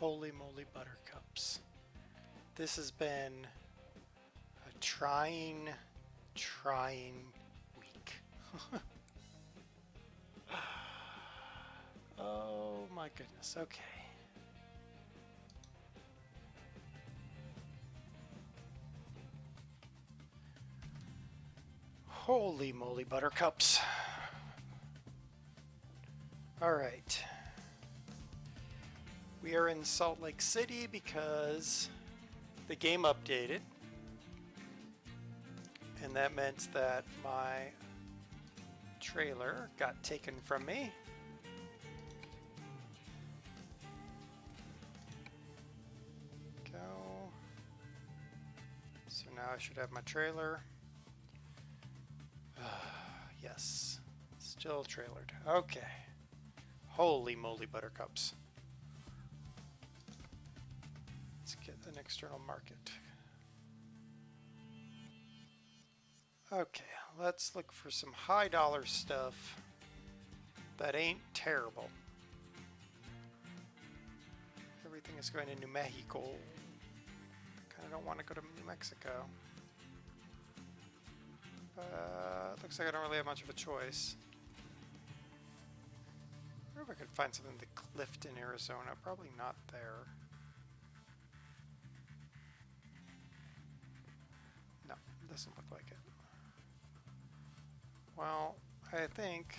Holy moly buttercups. This has been a trying week. Oh my goodness, okay. Holy moly buttercups. Alright. We are in Salt Lake City because the game updated. And that meant that my trailer got taken from me. Go. So now I should have my trailer. Yes. Still trailered. Okay. Holy moly buttercups. Let's get an external market. Okay, let's look for some high dollar stuff that ain't terrible. Everything is going to New Mexico. Kind of don't want to go to New Mexico. Looks like I don't really have much of a choice. I wonder if I could find something in Clifton, Arizona. Probably not there. No, doesn't look like it. Well, I think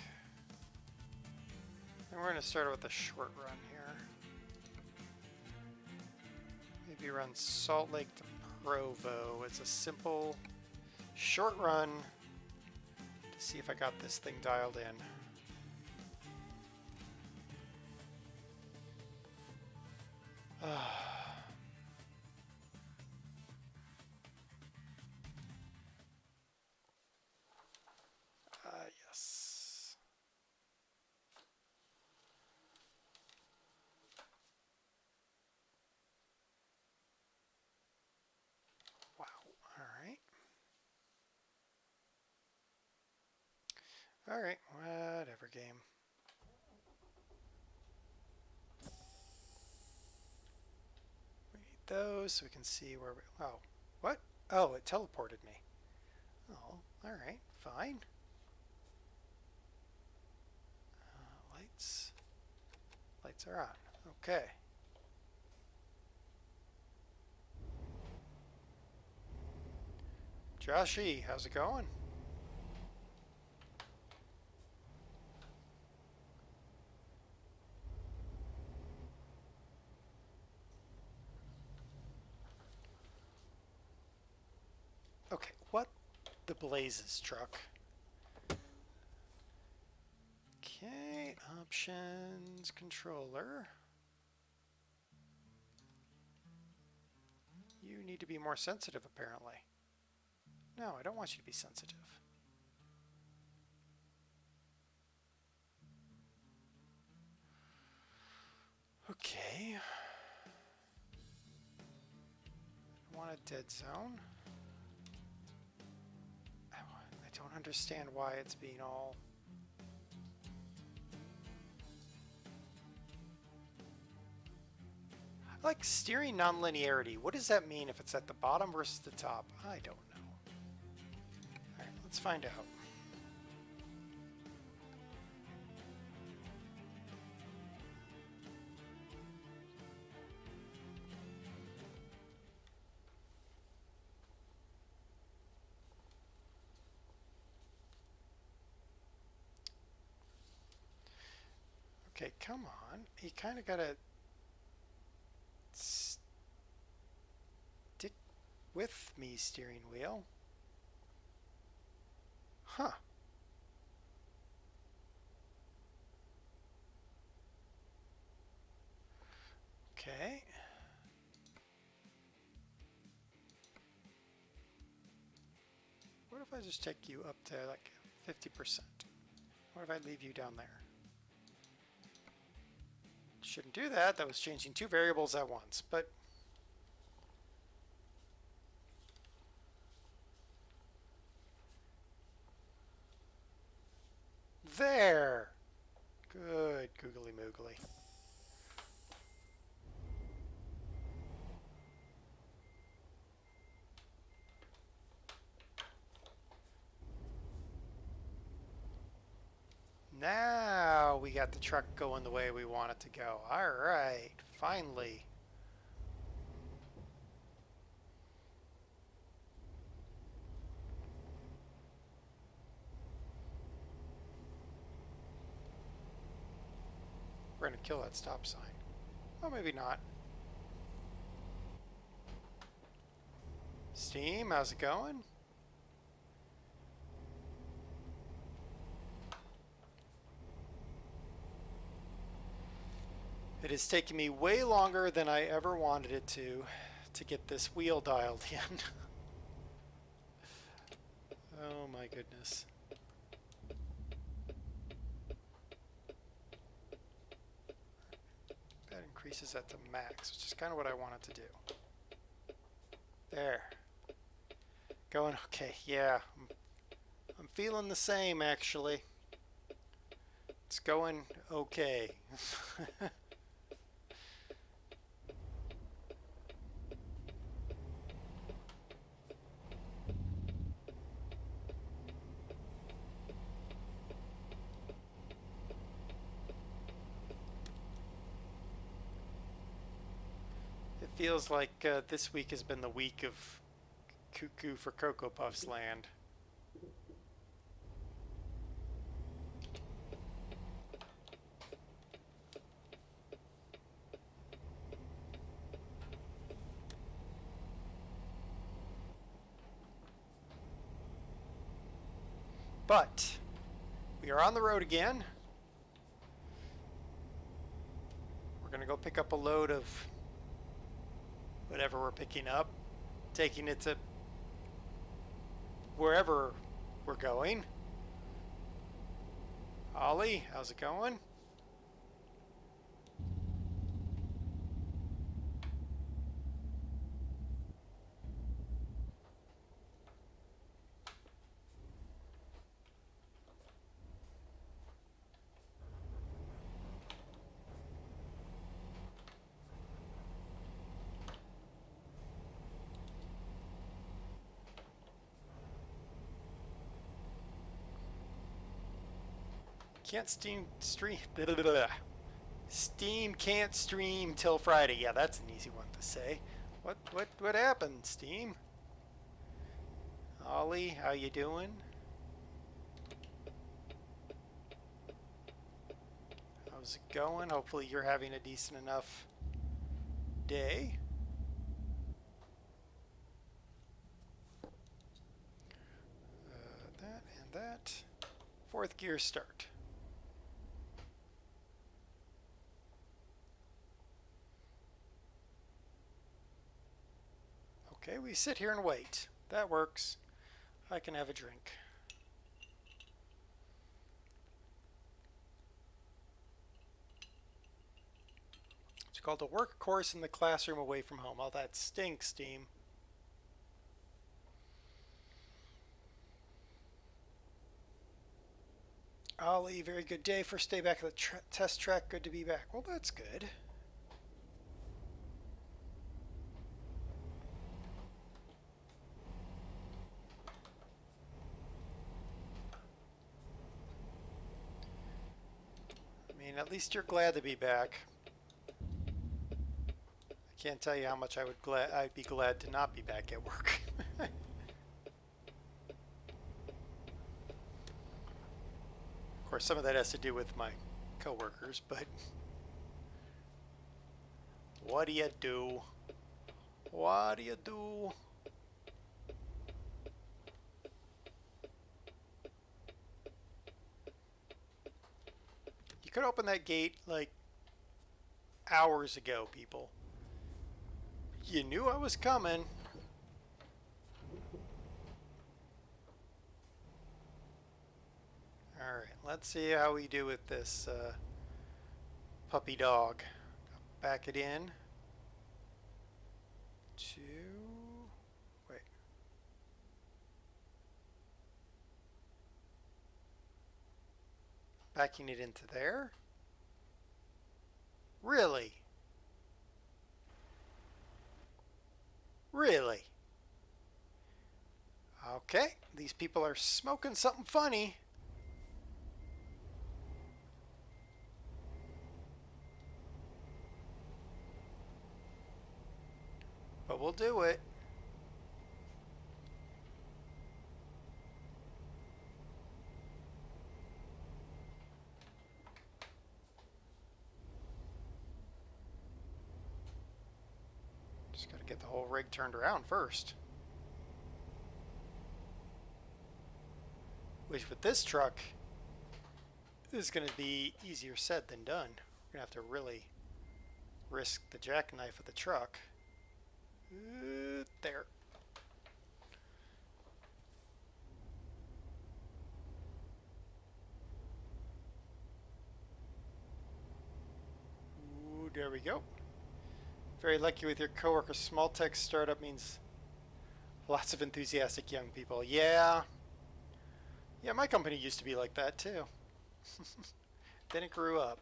we're going to start with a short run here. Maybe run Salt Lake to Provo. It's a simple short run to see if I got this thing dialed in. Yes. Wow. All right. All right. Whatever game. We need those so we can see where we... Oh. What? Oh, it teleported me. Oh, all right. Fine. Lights. Lights are on. Okay. Joshy, how's it going? Okay, what the blazes, truck? Okay, options, controller. You need to be more sensitive, apparently. No, I don't want you to be sensitive. Okay. I want a dead zone. I don't understand why it's being all... I like steering nonlinearity. What does that mean if it's at the bottom versus the top? I don't know. Alright, let's find out. Okay, come on. You kind of gotta stick with me, steering wheel. Huh. Okay. What if I just take you up to like 50%? What if I leave you down there? Shouldn't do that. That was changing two variables at once, but... There! Good googly moogly. got the truck going the way we want it to go. All right, finally. We're gonna kill that stop sign. Oh, maybe not. Steam, how's it going? It has taken me way longer than I ever wanted it to get this wheel dialed in. Oh my goodness. That increases at the max, which is kind of what I wanted to do. There. Going okay, yeah. I'm feeling the same actually. It's going okay. It feels like this week has been the week of Cuckoo for Cocoa Puffs land. But we are on the road again. We're going to go pick up a load of whatever we're picking up, taking it to wherever we're going. Ollie, how's it going? Can't stream. Blah, blah, blah. Steam can't stream till Friday. Yeah, that's an easy one to say. What happened, Steam? Ollie, how you doing? How's it going? Hopefully you're having a decent enough day. That and that. Fourth gear start. Okay, we sit here and wait. That works. I can have a drink. It's called a work course in the classroom away from home. Oh, that stinks, Steam. Ollie, very good day. First day back at the test track. Good to be back. Well, that's good. I mean, at least you're glad to be back. I can't tell you how much I'd be glad to not be back at work. Of course, some of that has to do with my coworkers, but what do you do? What do you do? You could open that gate like hours ago, people. You knew I was coming. Alright, let's see how we do with this puppy dog. Back it in. Wait. Backing it into there? Really? Really? Okay, these people are smoking something funny. will do it. Just got to get the whole rig turned around first. Which with this truck is going to be easier said than done. We're going to have to really risk the jackknife of the truck. There. Ooh, there we go. Very lucky with your coworker. Small tech startup means lots of enthusiastic young people. Yeah. Yeah, my company used to be like that too. Then it grew up.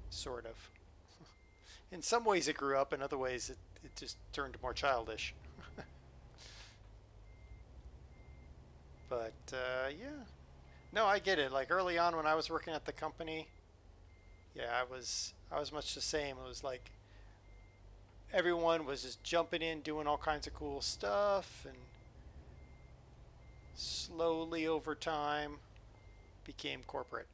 Sort of. In some ways it grew up, in other ways it just turned more childish. But yeah. No, I get it. Like early on when I was working at the company, yeah, I was much the same. It was like everyone was just jumping in, doing all kinds of cool stuff, and slowly over time became corporate.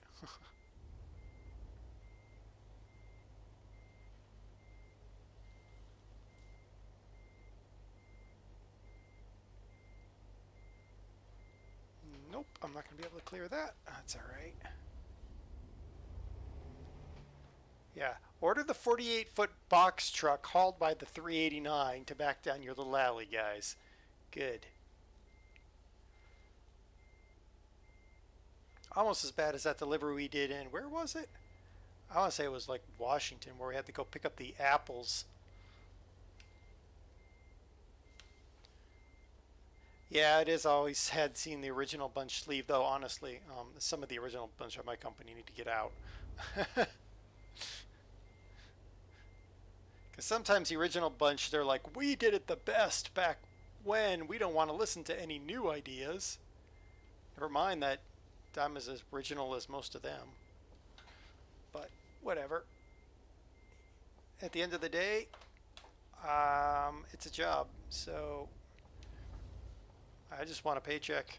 Nope, I'm not going to be able to clear that. That's all right. Yeah, order the 48-foot box truck hauled by the 389 to back down your little alley, guys. Good. Almost as bad as that delivery we did in, where was it? I want to say it was like Washington, where we had to go pick up the apples. Yeah, it is always sad seeing the original bunch leave, though, honestly. Some of the original bunch of my company need to get out. Because sometimes the original bunch, they're like, we did it the best back when. We don't want to listen to any new ideas. Never mind that I'm as original as most of them. But whatever. At the end of the day, it's a job. So I just want a paycheck.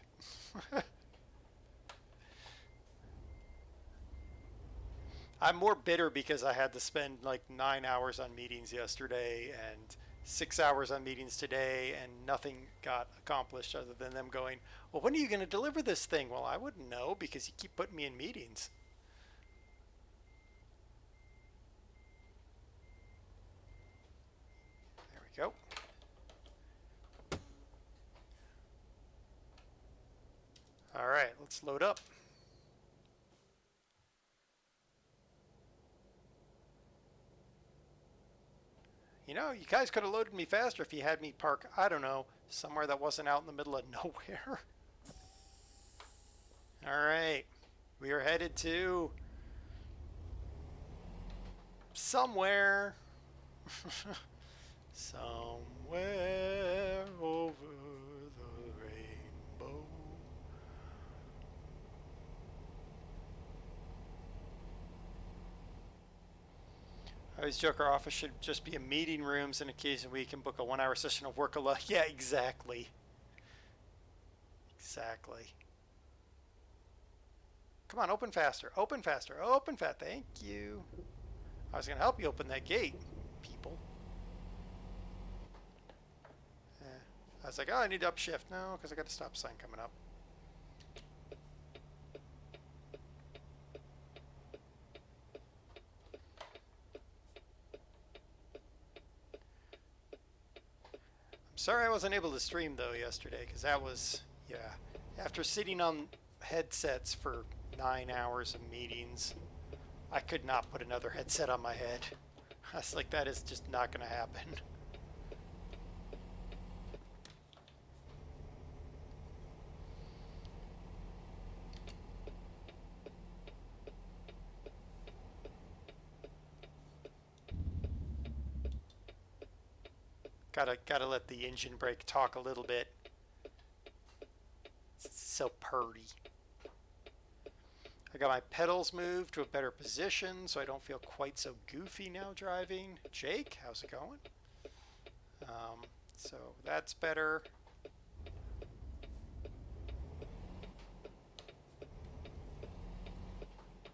I'm more bitter because I had to spend like 9 hours on meetings yesterday and 6 hours on meetings today, and nothing got accomplished other than them going, well, when are you going to deliver this thing? Well, I wouldn't know because you keep putting me in meetings. There we go. All right, let's load up. You know, you guys could have loaded me faster if you had me park, I don't know, somewhere that wasn't out in the middle of nowhere. All right, we are headed to somewhere. Somewhere over the rainbow. I always joke our office should just be a meeting rooms, and occasionally we can book a 1 hour session of work alone. Yeah, exactly. Exactly. Come on, open faster. Open faster. Open fast. Thank you. I was going to help you open that gate, people. I was like, oh, I need to upshift. No, because I got a stop sign coming up. I'm sorry I wasn't able to stream, though, yesterday, because that was, yeah. After sitting on headsets for 9 hours of meetings, I could not put another headset on my head. I was like, that is just not going to happen. Gotta let the engine brake talk a little bit. It's so purdy. I got my pedals moved to a better position so I don't feel quite so goofy now driving. Jake, how's it going? So that's better.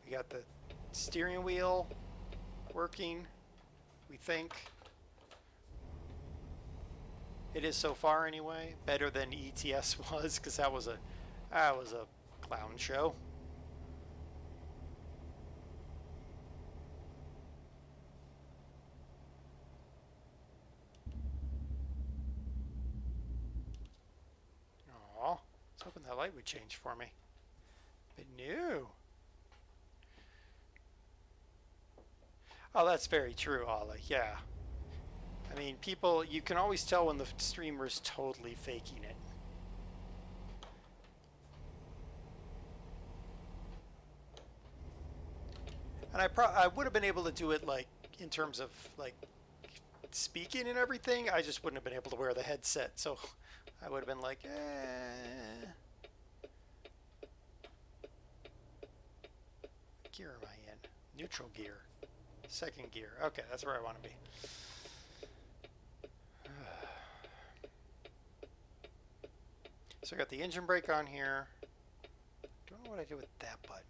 We got the steering wheel working, we think. It is so far anyway. Better than ETS was, because that was a clown show. Aw, I was hoping that light would change for me. But no. Oh, that's very true, Ollie. Yeah. I mean, people, you can always tell when the streamer's totally faking it. And I would have been able to do it, like, in terms of, like, speaking and everything. I just wouldn't have been able to wear the headset, so I would have been like, eh. What gear am I in? Neutral gear. Second gear. Okay, that's where I want to be. So I got the engine brake on here. Don't know what I did with that button.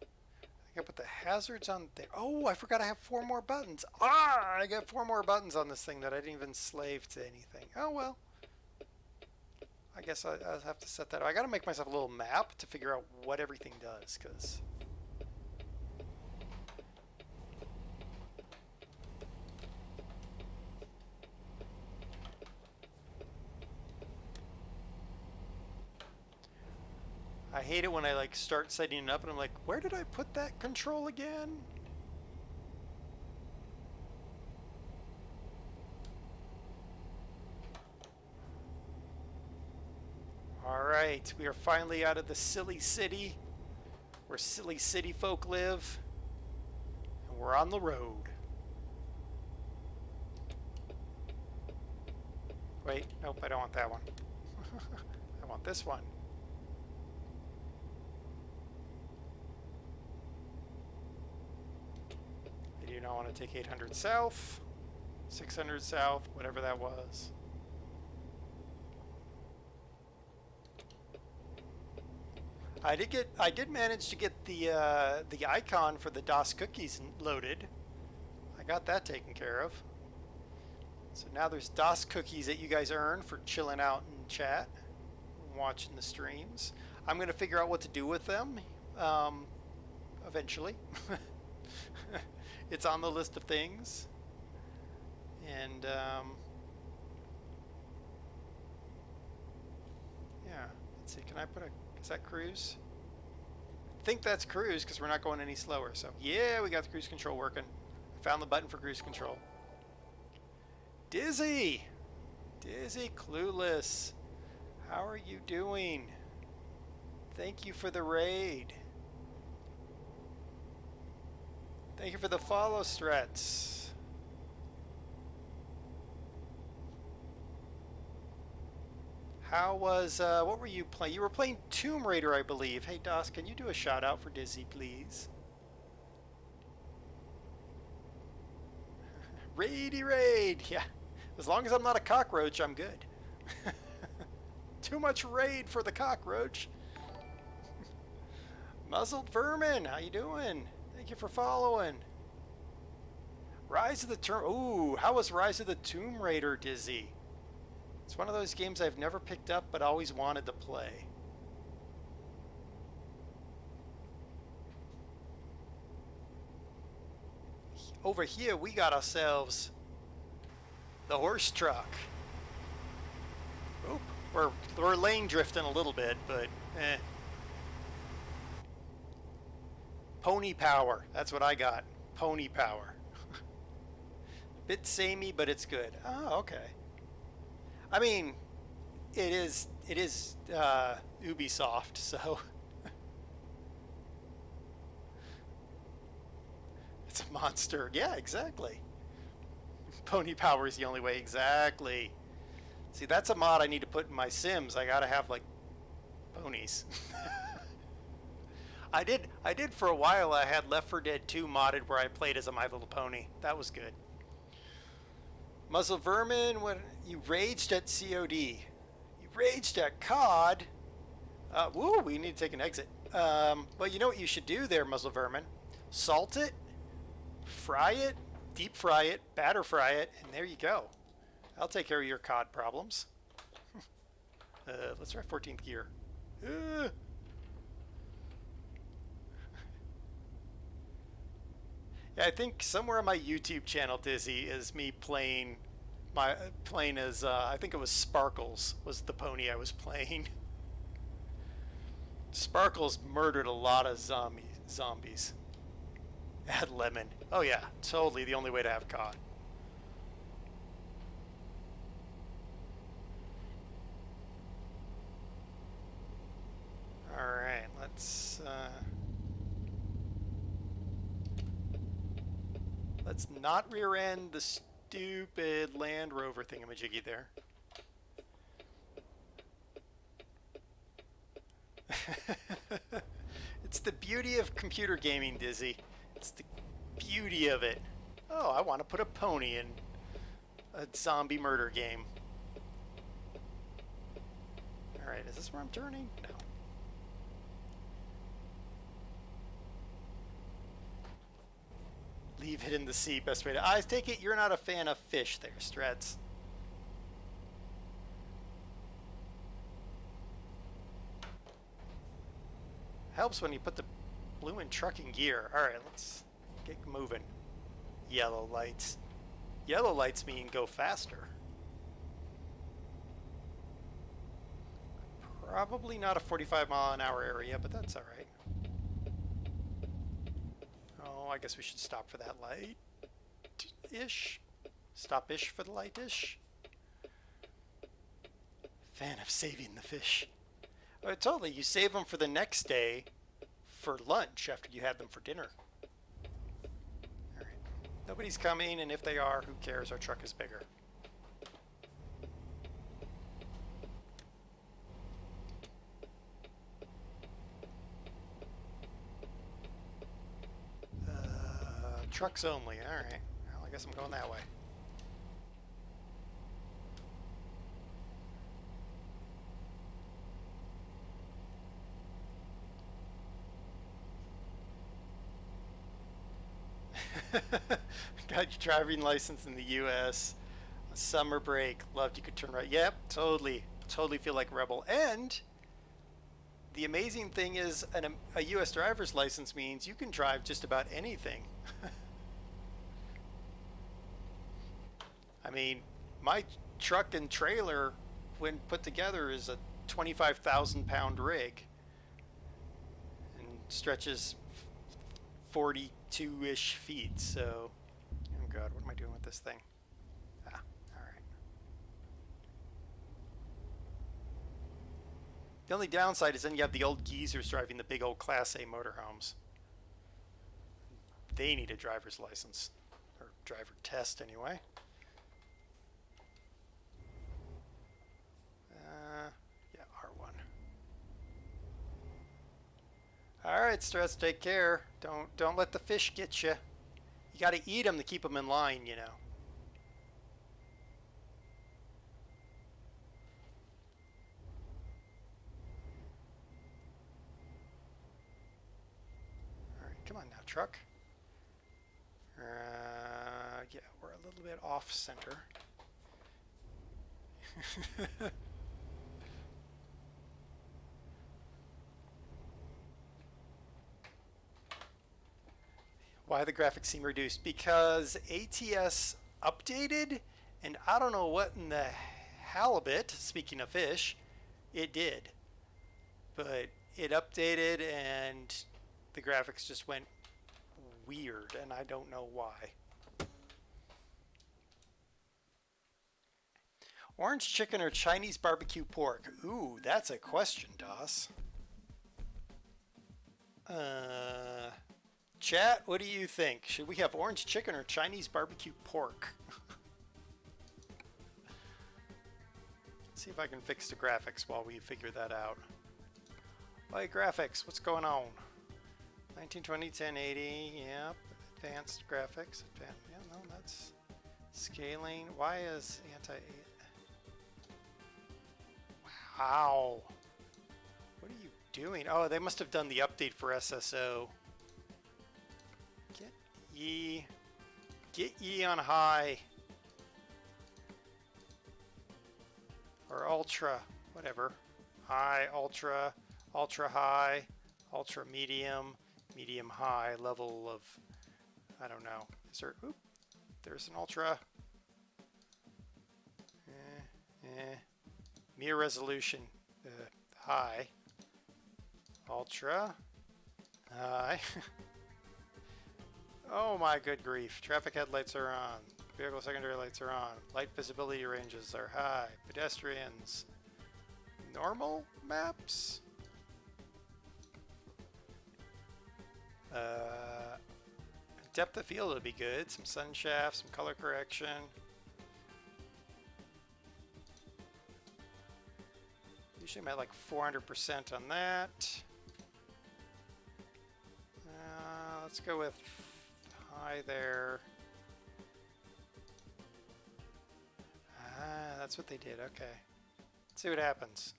I got to put the hazards on there. Oh, I forgot I have 4 more buttons. Ah, I got 4 more buttons on this thing that I didn't even slave to anything. Oh, well. I guess I'll have to set that up. I got to make myself a little map to figure out what everything does, because... I hate it when I like start setting it up and I'm like, where did I put that control again? Alright, we are finally out of the silly city where silly city folk live. And we're on the road. Wait, nope, I don't want that one. I want this one. I do not want to take 800 south, 600 south, whatever that was. I did manage to get the icon for the DOS cookies loaded. I got that taken care of. So now there's DOS cookies that you guys earn for chilling out in chat, watching the streams. I'm going to figure out what to do with them eventually. It's on the list of things. And yeah, let's see, can I put a... Is that cruise? I think that's cruise because we're not going any slower. So yeah, we got the cruise control working. I found the button for cruise control. Dizzy! Dizzy Clueless. How are you doing? Thank you for the raid. Thank you for the follow, Strets. How was, what were you playing? You were playing Tomb Raider, I believe. Hey, DOS, can you do a shout out for Dizzy, please? Raidy raid! Yeah, as long as I'm not a cockroach, I'm good. Too much raid for the cockroach. Muzzled Vermin, how you doing? Thank you for following. Rise of the Tomb... Ooh, how was Rise of the Tomb Raider, Dizzy? It's one of those games I've never picked up but always wanted to play. Over here we got ourselves the horse truck. Oop, we're lane drifting a little bit, but eh. Pony power, that's what I got. Pony power. Bit samey, but it's good. Oh, okay. I mean, it is Ubisoft, so it's a monster. Yeah, exactly. Pony power is the only way. Exactly. See, that's a mod I need to put in my Sims. I gotta have like ponies. I did for a while. I had Left 4 Dead 2 modded where I played as a My Little Pony. That was good. Muzzle Vermin, what you raged at COD. You raged at COD. Woo, we need to take an exit. Well, you know what you should do there, Muzzle Vermin? Salt it, fry it, deep fry it, batter fry it, and there you go. I'll take care of your COD problems. Let's try 14th gear. Yeah, I think somewhere on my YouTube channel, Dizzy, is me playing as I think it was Sparkles was the pony I was playing. Sparkles murdered a lot of zombies. Add lemon. Oh yeah, totally the only way to have COD. All right, let's not rear end the stupid Land Rover thingamajiggy there. It's the beauty of computer gaming, Dizzy. It's the beauty of it. Oh, I want to put a pony in a zombie murder game. Alright, is this where I'm turning? No. Leave it in the sea, best way to... I take it you're not a fan of fish there, Strats. Helps when you put the blue in trucking gear. Alright, let's get moving. Yellow lights. Yellow lights mean go faster. Probably not a 45-mile-an-hour area, but that's alright. Oh, I guess we should stop for that light-ish. Stop-ish for the light-ish. Fan of saving the fish. Oh, totally, you save them for the next day for lunch after you had them for dinner. Alright. Nobody's coming, and if they are, who cares? Our truck is bigger. Trucks only. Alright. Well, I guess I'm going that way. Got your driving license in the U.S. Summer break. Loved you could turn right. Yep, totally. Totally feel like a rebel. And the amazing thing is a U.S. driver's license means you can drive just about anything. I mean, my truck and trailer, when put together, is a 25,000-pound rig and stretches 42-ish feet. So, oh god, what am I doing with this thing? Ah, all right. The only downside is then you have the old geezers driving the big old Class A motorhomes. They need a driver's license, or driver test anyway. Yeah, R1. All right, Stress, take care. Don't let the fish get you. You got to eat them to keep them in line, you know. All right, come on now, truck. Yeah, we're a little bit off center. Why the graphics seem reduced? Because ATS updated, and I don't know what in the halibut, speaking of fish, it did. But it updated and the graphics just went weird, and I don't know why. Orange chicken or Chinese barbecue pork? Ooh, that's a question, Doss. Chat, what do you think? Should we have orange chicken or Chinese barbecue pork? Let's see if I can fix the graphics while we figure that out. Hey, graphics, what's going on? 1920, 1080, yep. Advanced graphics. Yeah, no, that's scaling. Why is anti... Wow. What are you doing? Oh, they must have done the update for SSO. Get ye on high. Or ultra, whatever. High, ultra, ultra high, ultra medium, medium high, level of, I don't know. Is there, oop, there's an ultra. Mirror resolution, high, ultra, high. Oh my good grief. Traffic headlights are on. Vehicle secondary lights are on. Light visibility ranges are high. Pedestrians. Normal maps? Depth of field would be good. Some sun shafts, some color correction. Usually I'm at like 400% on that. Let's go with high there. Ah, that's what they did. Okay. Let's see what happens.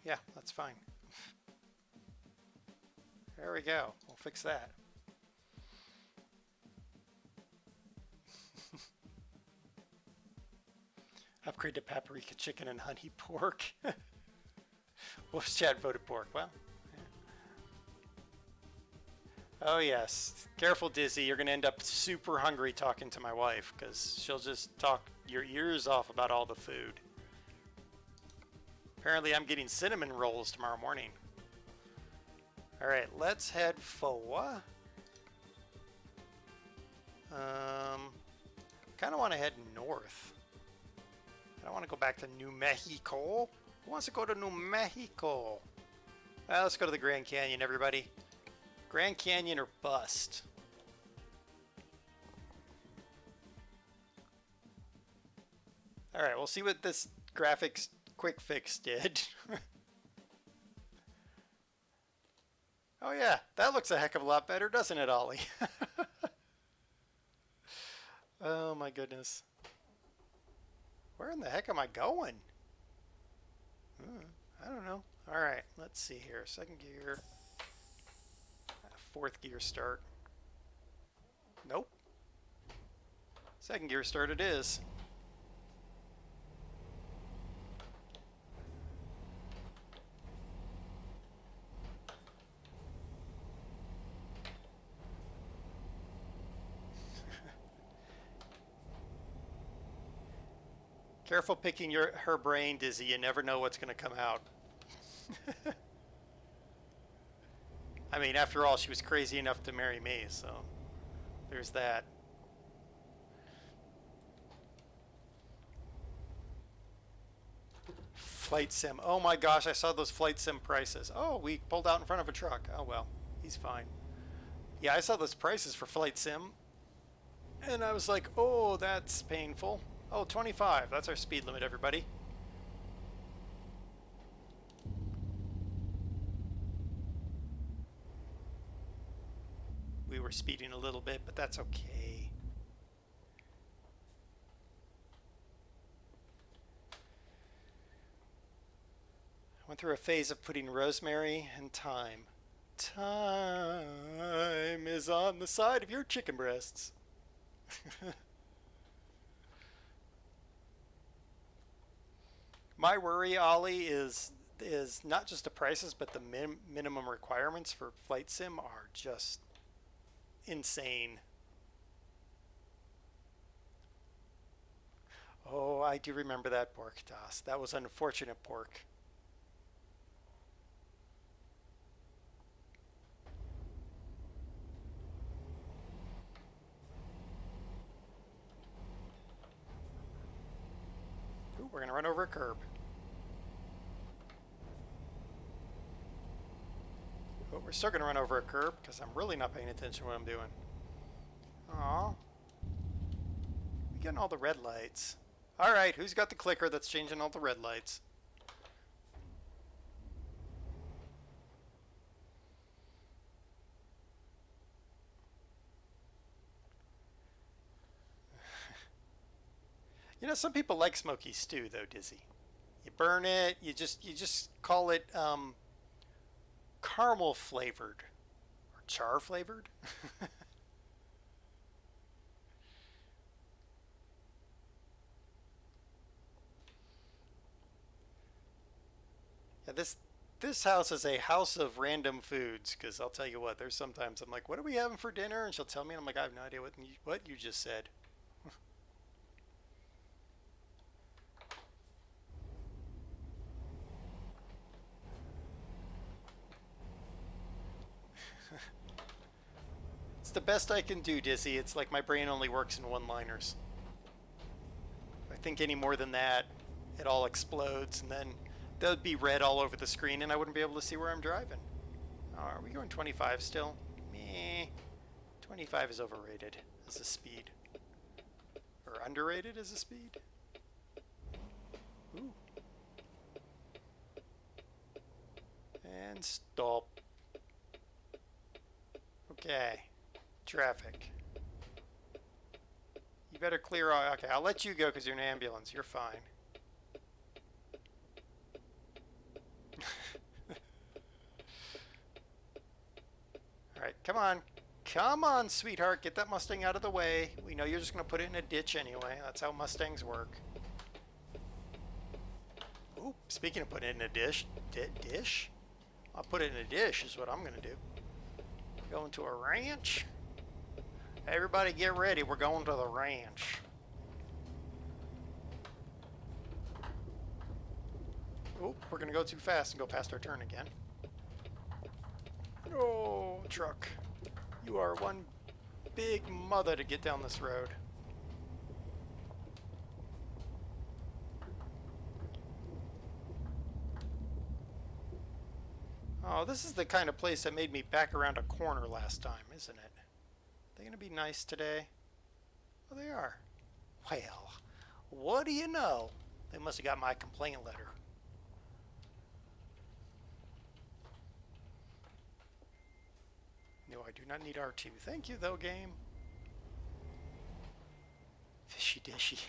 Yeah, that's fine. There we go. We'll fix that. Upgrade to paprika chicken and honey pork. Wolf's Chat voted pork. Well. Oh yes, careful Dizzy, you're gonna end up super hungry talking to my wife because she'll just talk your ears off about all the food. Apparently I'm getting cinnamon rolls tomorrow morning. Alright, let's head forward. Kinda wanna head north. I don't wanna go back to New Mexico. Who wants to go to New Mexico? Well, let's go to the Grand Canyon, everybody. Grand Canyon or bust. Alright, we'll see what this graphics quick fix did. Oh yeah, that looks a heck of a lot better, doesn't it, Ollie? Oh my goodness. Where in the heck am I going? I don't know. Alright, let's see here. Second gear. Fourth gear start. Nope. Second gear start it is. Careful picking her brain, Dizzy. You never know what's going to come out. I mean, after all, she was crazy enough to marry me, so there's that. Flight sim. Oh my gosh, I saw those flight sim prices. Oh, we pulled out in front of a truck. Oh well, he's fine. Yeah, I saw those prices for flight sim, and I was like, oh, that's painful. Oh, 25. That's our speed limit, everybody. We were speeding a little bit, but that's okay. I went through a phase of putting rosemary and thyme. Time is on the side of your chicken breasts. My worry, Ollie, is not just the prices, but the minimum requirements for flight sim are just insane. Oh, I do remember that pork toss. That was unfortunate pork. Ooh, we're gonna run over a curb. But we're still gonna run over a curb because I'm really not paying attention to what I'm doing. Aw. We're getting all the red lights. Alright, who's got the clicker that's changing all the red lights? You know, some people like smoky stew though, Dizzy. You burn it, you just call it caramel flavored or char flavored. Yeah, this house is a house of random foods because I'll tell you what, there's sometimes I'm like, "What are we having for dinner?" and she'll tell me and I'm like, "I have no idea what you just said." It's the best I can do, Dizzy. It's like my brain only works in one-liners. If I think any more than that, it all explodes and then they'll be red all over the screen and I wouldn't be able to see where I'm driving. Oh, are we going 25 still? Meh. 25 is overrated as a speed. Or underrated as a speed? Ooh. And stop. Okay. Traffic. You better clear out. Okay, I'll let you go because you're an ambulance. You're fine. Alright, come on. Come on, sweetheart. Get that Mustang out of the way. We know you're just going to put it in a ditch anyway. That's how Mustangs work. Ooh, speaking of putting it in a dish? I'll put it in a dish is what I'm going to do. Going to a ranch. Everybody get ready. We're going to the ranch. Oh, we're going to go too fast and go past our turn again. Oh, truck. You are one big mother to get down this road. Oh, this is the kind of place that made me back around a corner last time, isn't it? They gonna be nice today? Oh, they are. Well, what do you know? They must have got my complaint letter. No, I do not need R2. Thank you, though, game. Fishy dishy.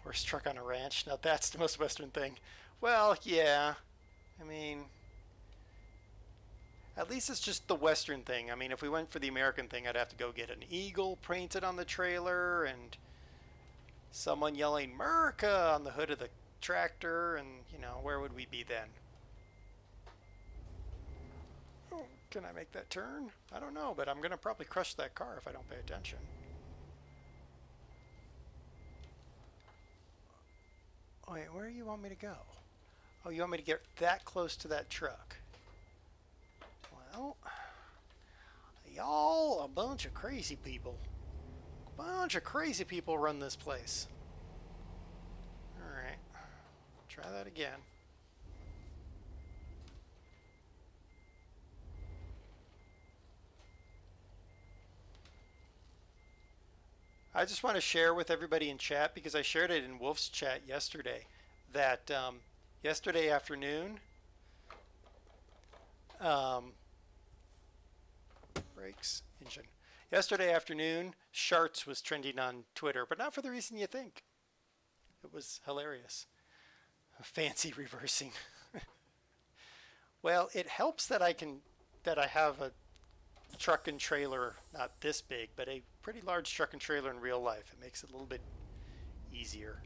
Horse truck on a ranch. Now that's the most Western thing. Well, yeah. I mean, at least it's just the Western thing. I mean, if we went for the American thing, I'd have to go get an eagle painted on the trailer and someone yelling "America" on the hood of the tractor, and, you know, where would we be then? Oh, can I make that turn? I don't know, but I'm going to probably crush that car if I don't pay attention. Wait, where do you want me to go? Oh, you want me to get that close to that truck? Well, y'all a bunch of crazy people. A bunch of crazy people run this place. Alright. Try that again. I just want to share with everybody in chat because I shared it in Wolf's chat yesterday that yesterday afternoon brakes engine. Yesterday afternoon, Sharts was trending on Twitter, but not for the reason you think. It was hilarious. Fancy reversing. Well, it helps that I have a truck and trailer, not this big, but a pretty large truck and trailer in real life. It makes it a little bit easier.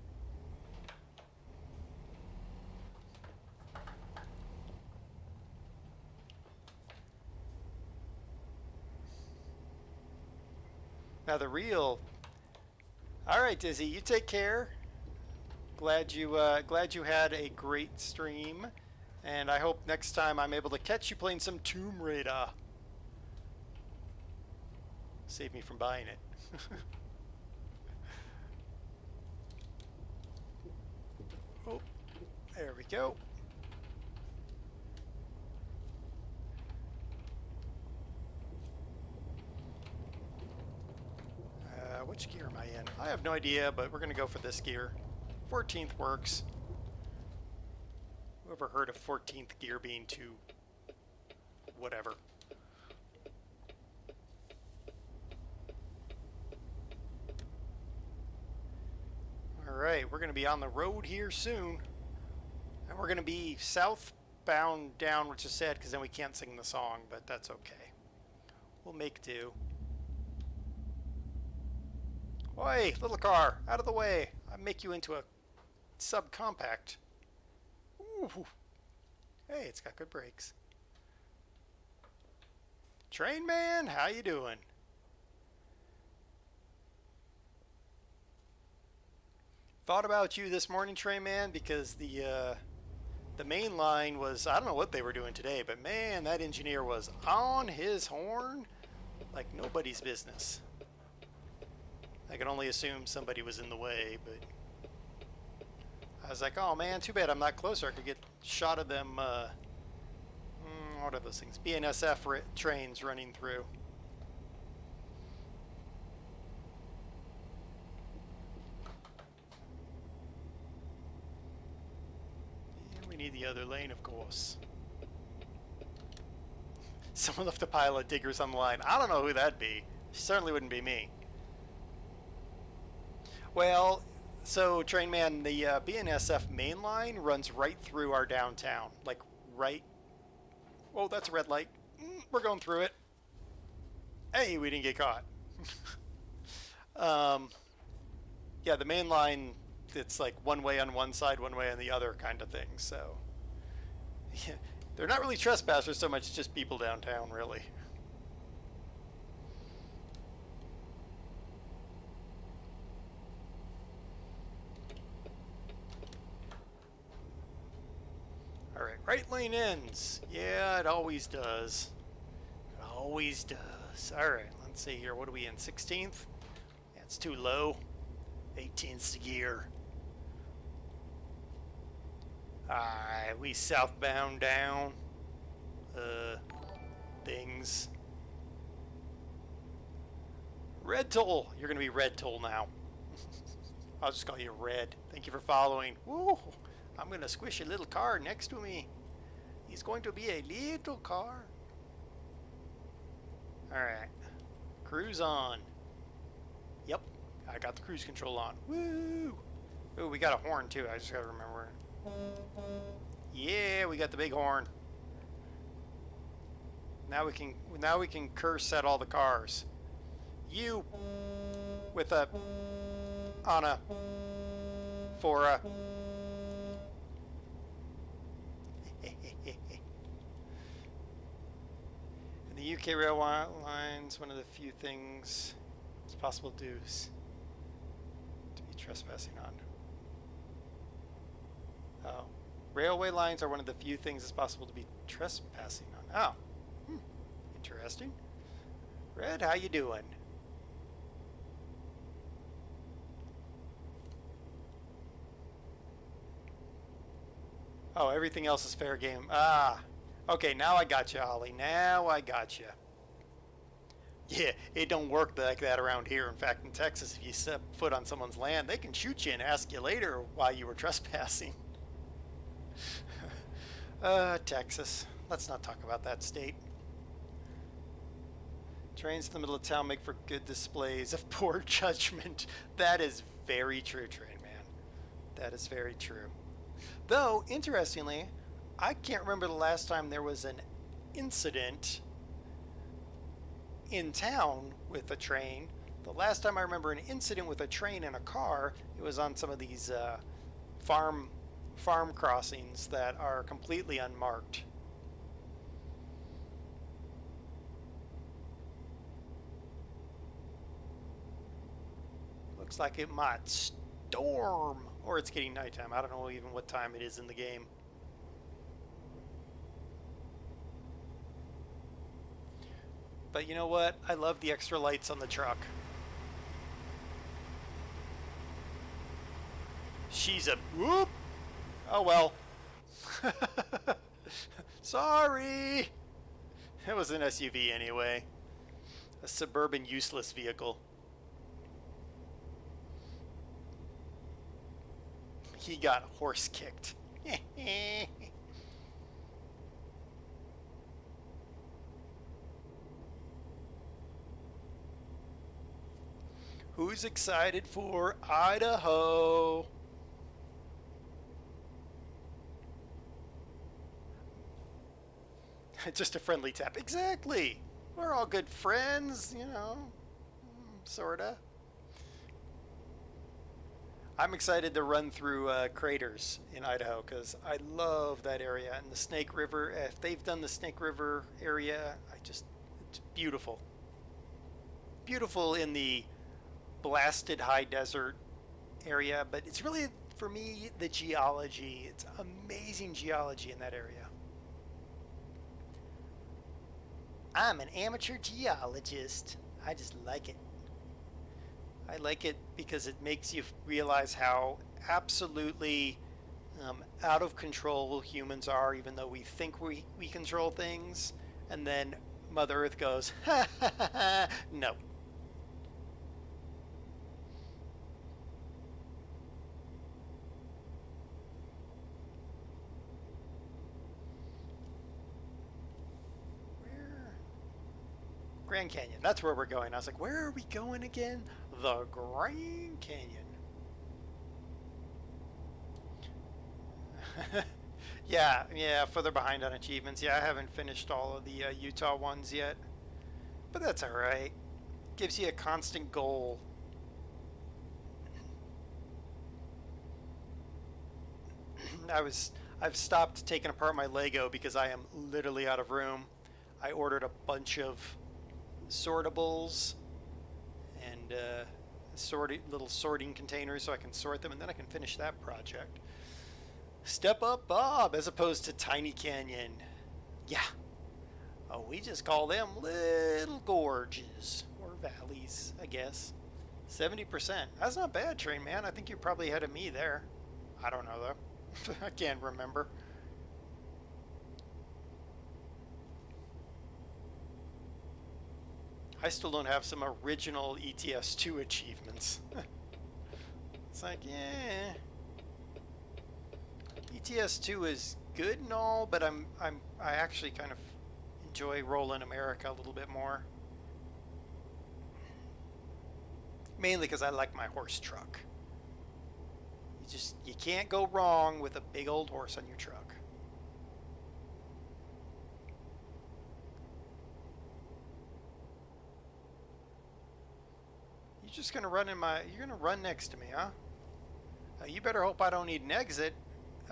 Now the real. All right, Dizzy, you take care. Glad you had a great stream, and I hope next time I'm able to catch you playing some Tomb Raider. Save me from buying it. Oh, there we go. Which gear am I in? I have no idea, but we're going to go for this gear. 14th works. Whoever heard of 14th gear being too whatever. Alright, we're going to be on the road here soon. And we're going to be southbound down, which is sad because then we can't sing the song, but that's okay. We'll make do. Oi, little car, out of the way. I'll make you into a subcompact. Ooh. Hey, it's got good brakes. Train man, how you doing? Thought about you this morning, Train man, because the main line was, I don't know what they were doing today, but man, that engineer was on his horn like nobody's business. I can only assume somebody was in the way, but I was like, oh man, too bad I'm not closer. I could get a shot of them, what are those things? BNSF trains running through. And we need the other lane, of course. Someone left a pile of diggers on the line. I don't know who that'd be. Certainly wouldn't be me. Well, so Train Man, the BNSF main line runs right through our downtown. Like, right... Oh, that's a red light. We're going through it. Hey, we didn't get caught. Yeah, the main line, it's like one way on one side, one way on the other kind of thing, so... Yeah, they're not really trespassers so much, just people downtown, really. Alright, right lane ends. Yeah, it always does. It always does. Alright, let's see here. What are we in? 16th? That's too low. 18th's the gear. Alright, we southbound down. Things. Red Toll. You're going to be Red Toll now. I'll just call you Red. Thank you for following. Woo! I'm going to squish a little car next to me. He's going to be a little car. Alright. Cruise on. Yep. I got the cruise control on. Woo! Ooh, we got a horn too. I just got to remember. Yeah, we got the big horn. Now we can curse at all the cars. You with a on a for a in the UK rail lines, one of the few things it's possible to do is to be trespassing on. Oh. Railway lines are one of the few things it's possible to be trespassing on. Oh. Interesting. Red, how you doing? Oh, everything else is fair game. Ah. Okay, now I got you, Ollie. Now I got you. Yeah, it don't work like that around here. In fact, in Texas, if you step foot on someone's land, they can shoot you and ask you later why you were trespassing. Texas. Let's not talk about that state. Trains in the middle of town make for good displays of poor judgment. That is very true, Train Man. That is very true. Though, interestingly, I can't remember the last time there was an incident in town with a train. The last time I remember an incident with a train and a car, it was on some of these farm crossings that are completely unmarked. Looks like it might storm, or it's getting nighttime. I don't know even what time it is in the game. But you know what? I love the extra lights on the truck. She's a whoop. Oh well. Sorry. It was an SUV anyway. A suburban useless vehicle. He got horse kicked. Who's excited for Idaho? Just a friendly tap. Exactly. We're all good friends, you know, sorta. I'm excited to run through craters in Idaho because I love that area. And the Snake River, if they've done the Snake River area, it's beautiful. Beautiful in the blasted high desert area, but it's really, for me, the geology. It's amazing geology in that area. I'm an amateur geologist. I just like it. I like it because it makes you realize how absolutely out of control humans are, even though we think we control things. And then Mother Earth goes, ha ha ha ha, no. Where? Grand Canyon. That's where we're going. I was like, where are we going again? The Grand Canyon. yeah, further behind on achievements. Yeah, I haven't finished all of the Utah ones yet, but that's all right. Gives you a constant goal. I've stopped taking apart my Lego because I am literally out of room. I ordered a bunch of sortables and little sorting containers so I can sort them, and then I can finish that project. Step up Bob as opposed to Tiny Canyon. Yeah. Oh, we just call them little gorges or valleys, I guess. 70%. That's not bad, Train Man. I think you're probably ahead of me there. I don't know though. I can't remember. I still don't have some original ETS2 achievements. It's like, yeah. ETS2 is good and all, but I actually kind of enjoy Rolling America a little bit more. Mainly because I like my horse truck. You can't go wrong with a big old horse on your truck. You're just gonna run you're gonna run next to me, huh? You better hope I don't need an exit.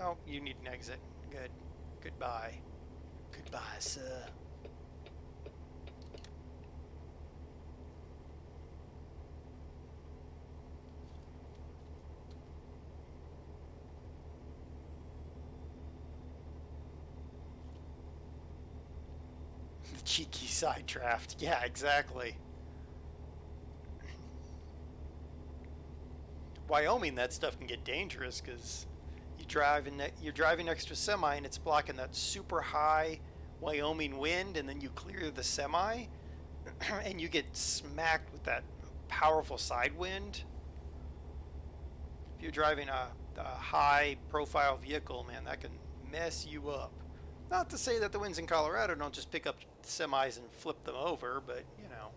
Oh, you need an exit. Good. Goodbye. Goodbye, sir. The cheeky side draft. Yeah, exactly. Wyoming, that stuff can get dangerous because you're driving next to a semi and it's blocking that super high Wyoming wind, and then you clear the semi and you get smacked with that powerful side wind. If you're driving a high profile vehicle, man, that can mess you up. Not to say that the winds in Colorado don't just pick up semis and flip them over, but you know,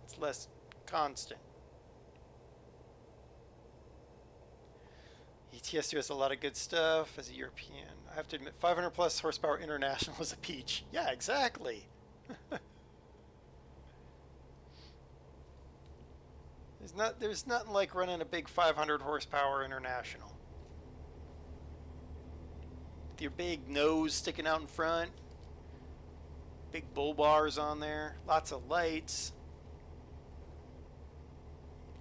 it's less constant. ETS2 has a lot of good stuff as a European. I have to admit, 500 plus horsepower international is a peach. Yeah, exactly. There's nothing like running a big 500 horsepower international. With your big nose sticking out in front, big bull bars on there, lots of lights.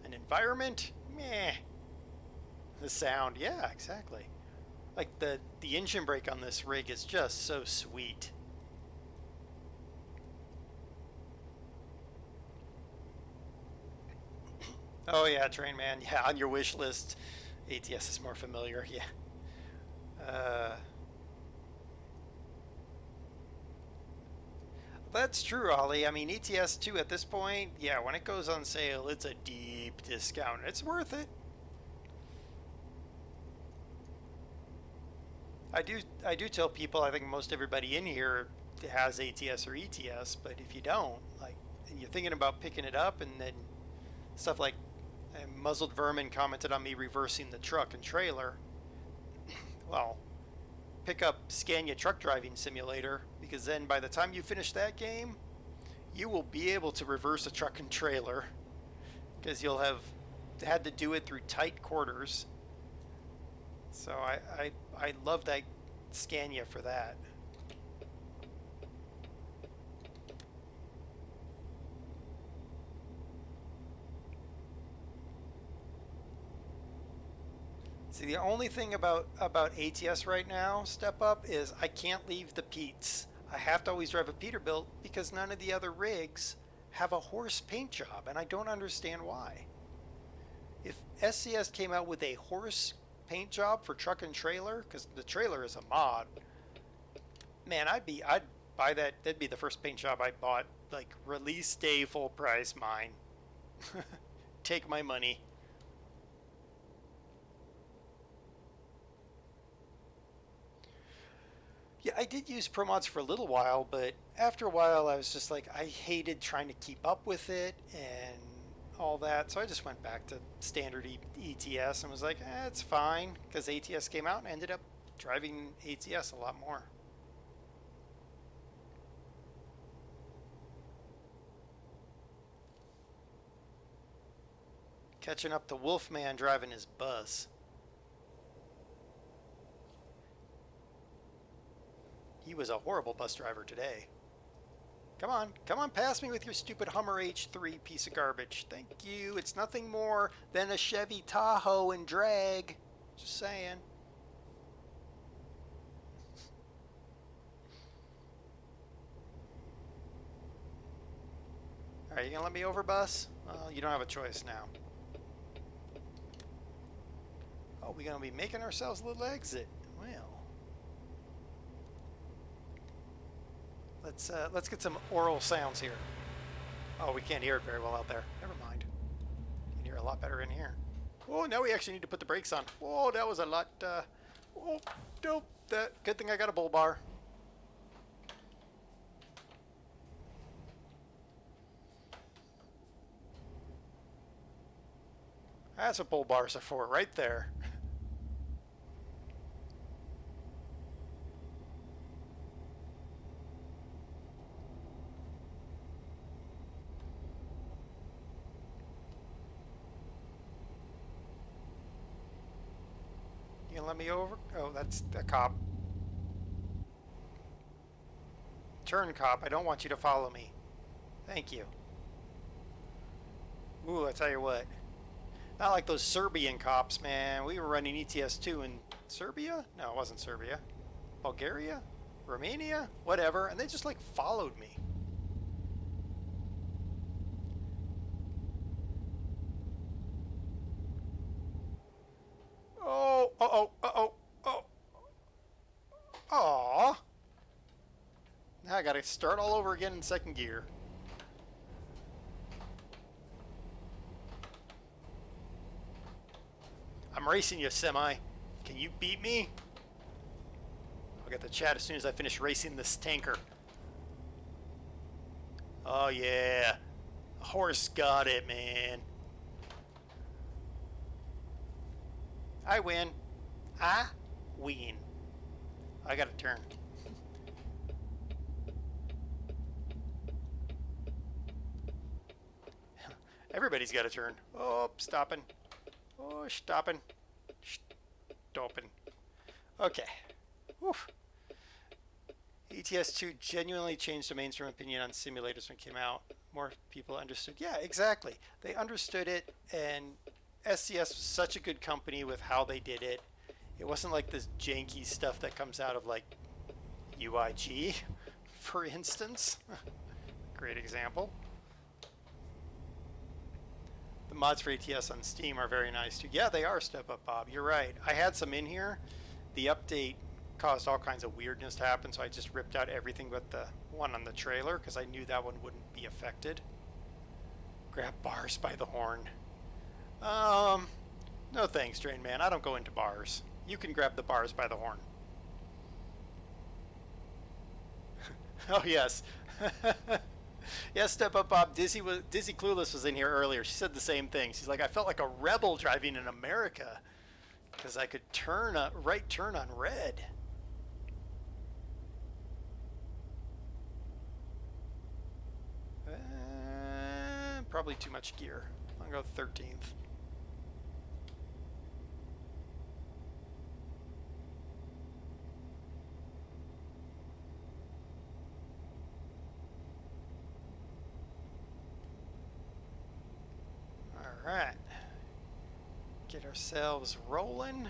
An environment? Meh. The sound, yeah, exactly. Like the engine brake on this rig is just so sweet. Oh yeah, Train Man. Yeah, on your wish list, ATS is more familiar. Yeah. That's true, Ollie. I mean, ETS 2 at this point, yeah, when it goes on sale, it's a deep discount. It's worth it. I do tell people, I think most everybody in here has ATS or ETS, but if you don't, like, and you're thinking about picking it up, and then stuff like And Muzzled Vermin commented on me reversing the truck and trailer. Well, pick up Scania Truck Driving Simulator, because then by the time you finish that game, you will be able to reverse a truck and trailer, because you'll have had to do it through tight quarters. So I love that Scania for that. See, the only thing about ATS right now, Step Up, is I can't leave the Pete's. I have to always drive a Peterbilt because none of the other rigs have a horse paint job, and I don't understand why. If SCS came out with a horse paint job for truck and trailer, because the trailer is a mod, man, I'd buy that. That'd be the first paint job I bought, like release day, full price, mine. Take my money. Yeah, I did use ProMods for a little while, but after a while I was just like, I hated trying to keep up with it and all that, so I just went back to standard ETS and was like, it's fine, because ATS came out and I ended up driving ATS a lot more. Catching up to Wolfman driving his bus. He was a horrible bus driver today. Come on, pass me with your stupid Hummer H3 piece of garbage. Thank you. It's nothing more than a Chevy Tahoe and drag. Just saying. Alright, you gonna let me over, bus? Well, you don't have a choice now. Oh, we're gonna be making ourselves a little exit. Well. Let's get some oral sounds here. Oh, we can't hear it very well out there. Never mind. You can hear a lot better in here. Oh, now we actually need to put the brakes on. Oh, that was a lot. Oh, nope. Good thing I got a bull bar. That's what bull bars are for, right there. You gonna let me over? Oh, that's the cop. Turn, cop. I don't want you to follow me. Thank you. Ooh, I tell you what. Not like those Serbian cops, man. We were running ETS2 in Serbia? No, it wasn't Serbia. Bulgaria? Romania? Whatever. And they just like followed me. Oh, uh-oh, uh-oh, oh. Aww. Now I gotta start all over again in second gear. I'm racing you, semi. Can you beat me? I'll get the chat as soon as I finish racing this tanker. Oh yeah. The horse got it, man. I win. I win. I got a turn. Everybody's got a turn. Oh, stopping. Oh, stopping. Stopping. Okay. Woof. ETS2 genuinely changed the mainstream opinion on simulators when it came out. More people understood. Yeah, exactly. They understood it, and SCS was such a good company with how they did it. It wasn't like this janky stuff that comes out of like UIG, for instance. Great example. The mods for ATS on Steam are very nice too. Yeah, they are, Step Up Bob. You're right. I had some in here. The update caused all kinds of weirdness to happen, so I just ripped out everything but the one on the trailer because I knew that one wouldn't be affected. Grab bars by the horn. No thanks, Drain Man. I don't go into bars. You can grab the bars by the horn. Oh, yes. Yeah, Step Up Bob. Dizzy Clueless was in here earlier. She said the same thing. She's like, I felt like a rebel driving in America because I could turn a right turn on red. Probably too much gear. I'll go 13th. All right. Get ourselves rolling.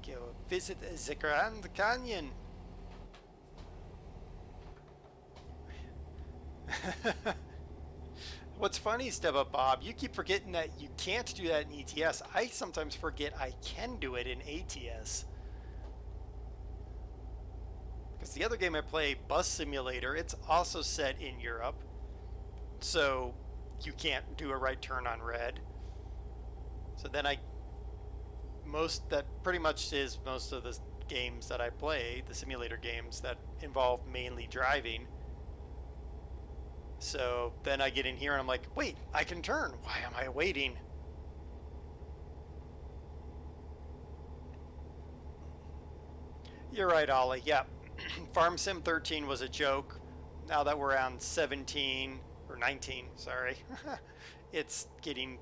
Go visit the Grand Canyon. What's funny, Step Up Bob, you keep forgetting that you can't do that in ETS. I sometimes forget I can do it in ATS. Because the other game I play, Bus Simulator, it's also set in Europe. So you can't do a right turn on red. So then that pretty much is most of the games that I play, the simulator games that involve mainly driving. So then I get in here and I'm like, wait, I can turn. Why am I waiting? You're right, Ollie. Yeah. Farm Sim 13 was a joke. Now that we're on 17 or 19, sorry, it's getting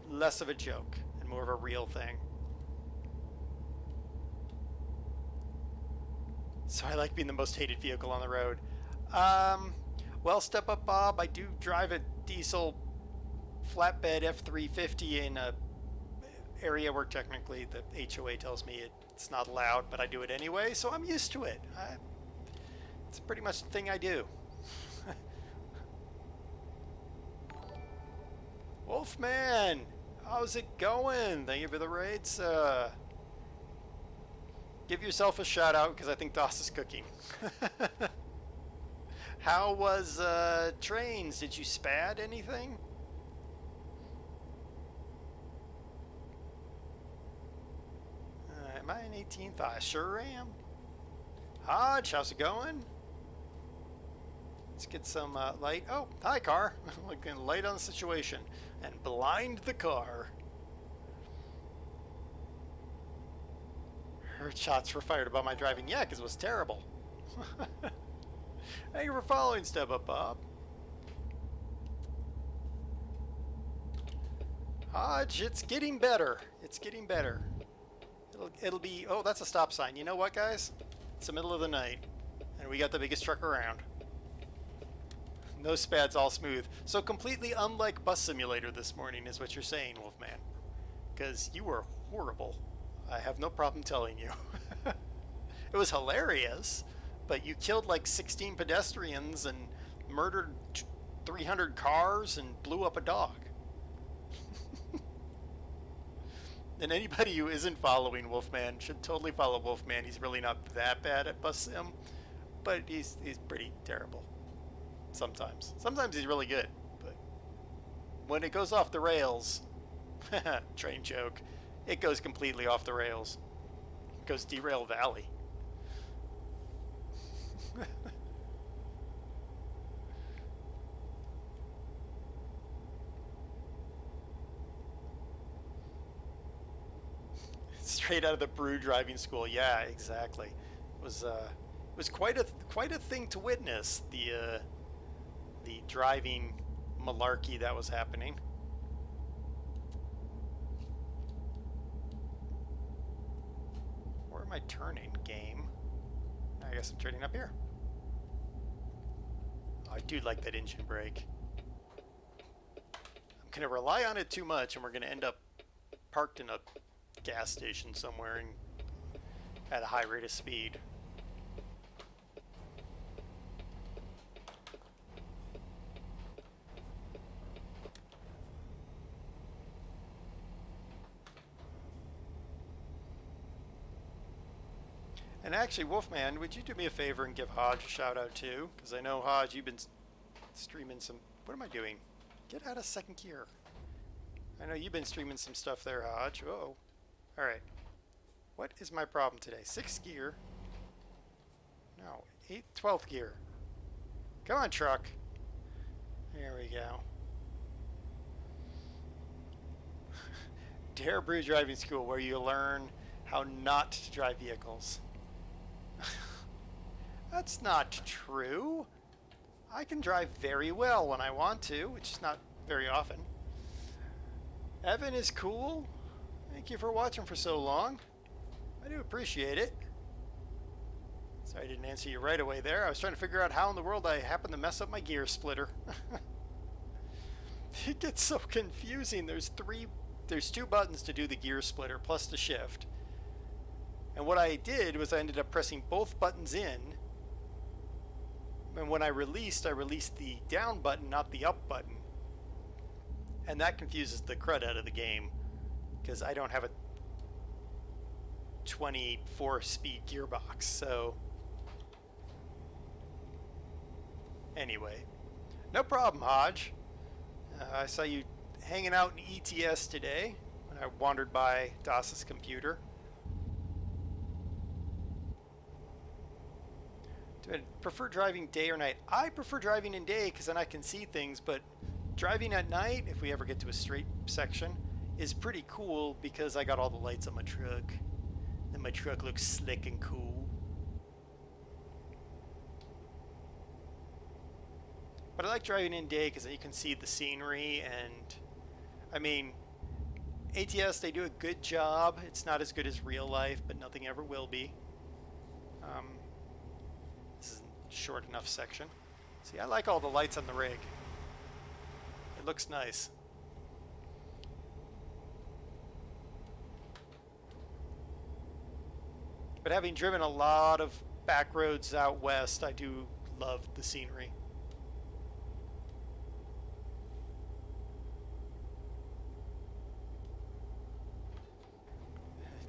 less of a joke and more of a real thing. So I like being the most hated vehicle on the road. Well, Step Up Bob, I do drive a diesel flatbed F350 in a area where technically the HOA tells me it's not allowed, but I do it anyway, so I'm used to it. It's pretty much the thing I do. Wolfman, how's it going? Thank you for the raids. Give yourself a shout out because I think DOS is cooking. How was trains? Did you spad anything? Am I in 18th? I sure am. Hodge, how's it going? Let's get some light. Oh, hi, car. Looking light on the situation and blind the car. Heard shots were fired about my driving. Yeah, because it was terrible. Thank you for following, Step Up Bob. Hodge, it's getting better. It's getting better. It'll be... Oh, that's a stop sign. You know what, guys? It's the middle of the night, and we got the biggest truck around. No spads, all smooth. So completely unlike Bus Simulator this morning is what you're saying, Wolfman. Because you were horrible. I have no problem telling you. It was hilarious, but you killed like 16 pedestrians and murdered 300 cars and blew up a dog. And anybody who isn't following Wolfman should totally follow Wolfman. He's really not that bad at Bus Sim, but he's pretty terrible. Sometimes. Sometimes he's really good, but when it goes off the rails, train joke, it goes completely off the rails. It goes Derail Valley. Straight out of the Brew driving school. Yeah, exactly. It was quite a thing to witness, the driving malarkey that was happening. Where am I turning, game? I guess I'm turning up here. Oh, I do like that engine brake. I'm going to rely on it too much, and we're going to end up parked in a gas station somewhere and at a high rate of speed. And actually, Wolfman, would you do me a favor and give Hodge a shout out too? Because I know, Hodge, you've been streaming some... What am I doing? Get out of second gear. I know you've been streaming some stuff there, Hodge. Uh-oh. Alright. What is my problem today? 6th gear? No, 12th gear. Come on, truck. There we go. Dare Brew Driving School, where you learn how not to drive vehicles. That's not true. I can drive very well when I want to, which is not very often. Evan is cool. Thank you for watching for so long. I do appreciate it. Sorry I didn't answer you right away there. I was trying to figure out how in the world I happened to mess up my gear splitter. It gets so confusing. There's two buttons to do the gear splitter plus the shift. And what I did was I ended up pressing both buttons in. And when I released the down button, not the up button. And that confuses the crud out of the game, because I don't have a 24-speed gearbox, so... Anyway. No problem, Hodge. I saw you hanging out in ETS today, when I wandered by DOS's computer. Do I prefer driving day or night? I prefer driving in day, because then I can see things, but driving at night, if we ever get to a straight section, is pretty cool because I got all the lights on my truck. And my truck looks slick and cool. But I like driving in day because you can see the scenery, and I mean, ATS, they do a good job. It's not as good as real life, but nothing ever will be. This is a short enough section. See, I like all the lights on the rig. It looks nice. But having driven a lot of back roads out west, I do love the scenery.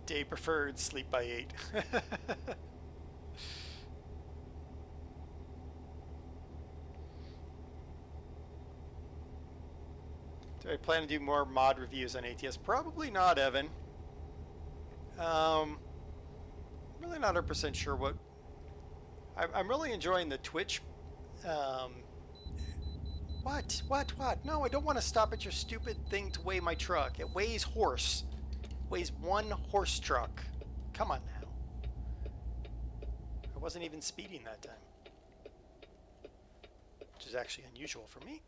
Day preferred, sleep by 8. Do I plan to do more mod reviews on ATS? Probably not, Evan. Really not 100% sure what... I'm really enjoying the Twitch... What? No, I don't want to stop at your stupid thing to weigh my truck. It weighs horse. It weighs 1 horse truck. Come on now. I wasn't even speeding that time. Which is actually unusual for me.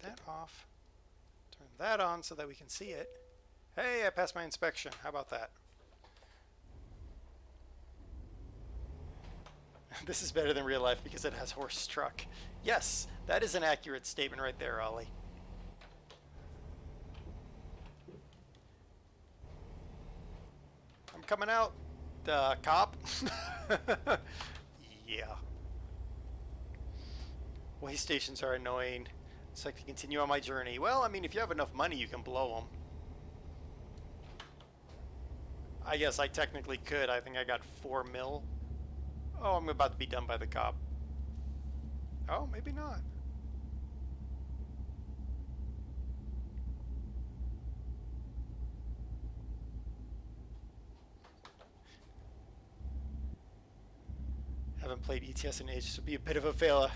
That off. Turn that on so that we can see it. Hey, I passed my inspection. How about that? This is better than real life because it has horse truck. Yes, that is an accurate statement right there, Ollie. I'm coming out, cop. Yeah. Way stations are annoying. So I can continue on my journey. Well, I mean, if you have enough money, you can blow them. I guess I technically could. I think I got 4 mil. Oh, I'm about to be done by the cop. Oh, maybe not. Haven't played ETS in ages. It would be a bit of a fail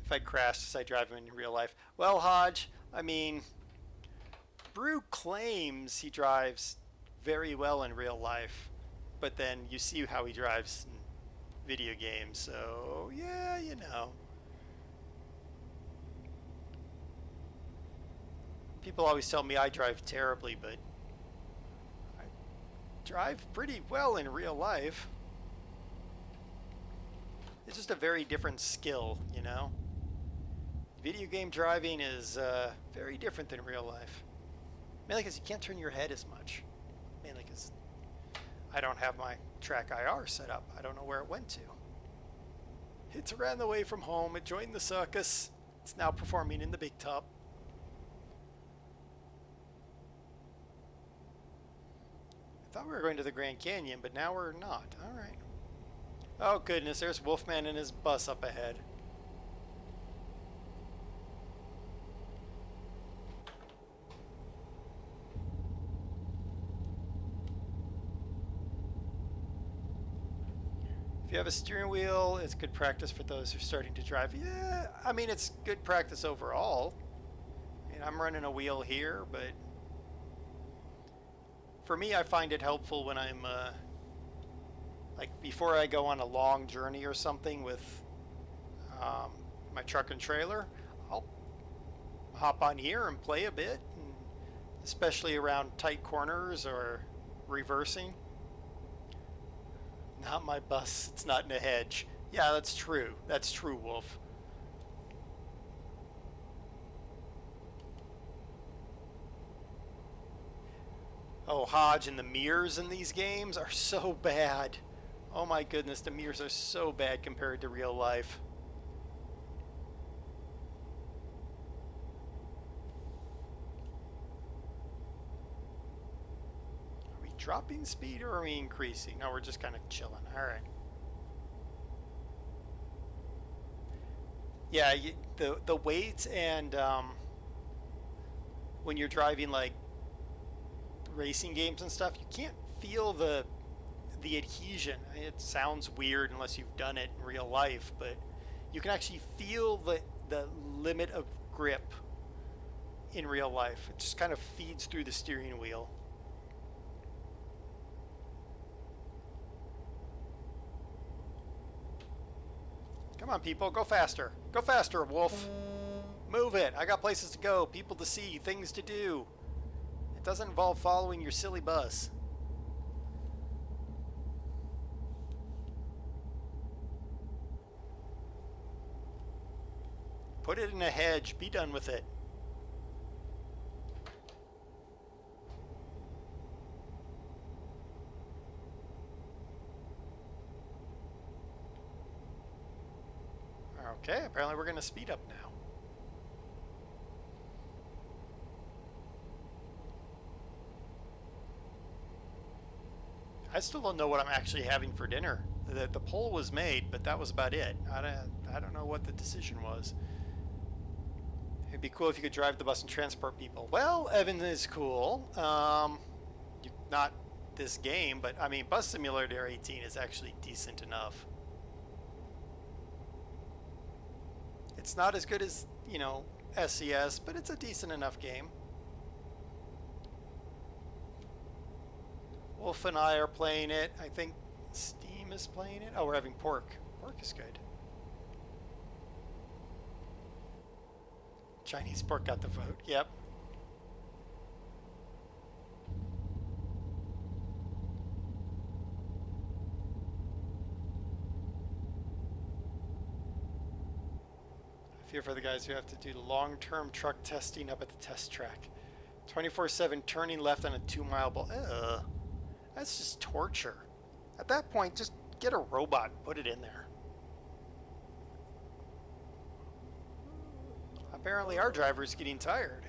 if I crashed as I drive him in real life. Well, Hodge, I mean, Brew claims he drives very well in real life, but then you see how he drives in video games, so yeah, you know. People always tell me I drive terribly, but I drive pretty well in real life. It's just a very different skill, you know? Video game driving is very different than real life. Mainly because you can't turn your head as much. Mainly because I don't have my track IR set up. I don't know where it went to. It ran away from home. It joined the circus. It's now performing in the big top. I thought we were going to the Grand Canyon, but now we're not. All right. Oh goodness, there's Wolfman and his bus up ahead. If you have a steering wheel, it's good practice for those who are starting to drive. Yeah, I mean, it's good practice overall. I mean, I'm running a wheel here, but for me, I find it helpful when I'm, like, before I go on a long journey or something with my truck and trailer, I'll hop on here and play a bit, and especially around tight corners or reversing. Not my bus. It's not in a hedge. Yeah, that's true. That's true, Wolf. Oh, Hodge, and the mirrors in these games are so bad. Oh my goodness, the mirrors are so bad compared to real life. Are we dropping speed or are we increasing? No, we're just kind of chilling. All right. Yeah, the weight and when you're driving like racing games and stuff, you can't feel the adhesion. It sounds weird unless you've done it in real life, but you can actually feel the limit of grip in real life. It just kind of feeds through the steering wheel. Come on, people, go faster. Go faster, Wolf. Move it. I got places to go, people to see, things to do. It doesn't involve following your silly bus. Put it in a hedge. Be done with it. Okay, apparently we're going to speed up now. I still don't know what I'm actually having for dinner. The poll was made, but that was about it. I don't know what the decision was. It'd be cool if you could drive the bus and transport people. Well, Evan is cool. Not this game, but I mean, Bus Simulator 18 is actually decent enough. It's not as good as, you know, SES, but it's a decent enough game. Wolf and I are playing it. I think Steam is playing it. Oh, we're having pork. Pork is good. Chinese pork got the vote. Yep. I fear for the guys who have to do long-term truck testing up at the test track. 24/7 turning left on a 2-mile ball. Ugh. That's just torture. At that point, just get a robot and put it in there. Apparently our driver is getting tired.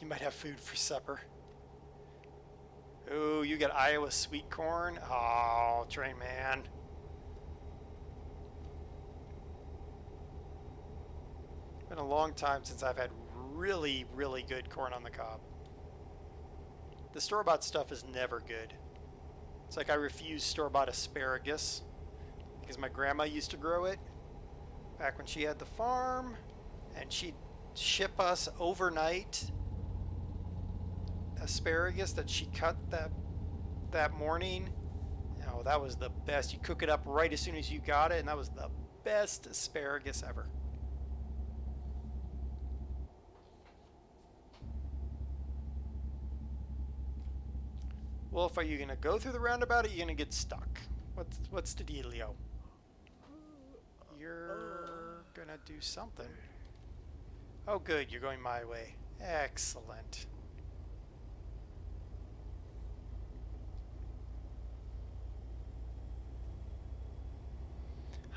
You might have food for supper. Ooh, you got Iowa sweet corn? Oh, Train Man. Been a long time since I've had really, really good corn on the cob. The store-bought stuff is never good. It's like I refuse store-bought asparagus because my grandma used to grow it back when she had the farm, and she'd ship us overnight asparagus that she cut that morning. You know, that was the best. You cook it up right as soon as you got it, and that was the best asparagus ever. Wolf, are you gonna go through the roundabout or are you gonna get stuck? What's the dealio? You're gonna do something. Oh good, you're going my way. Excellent.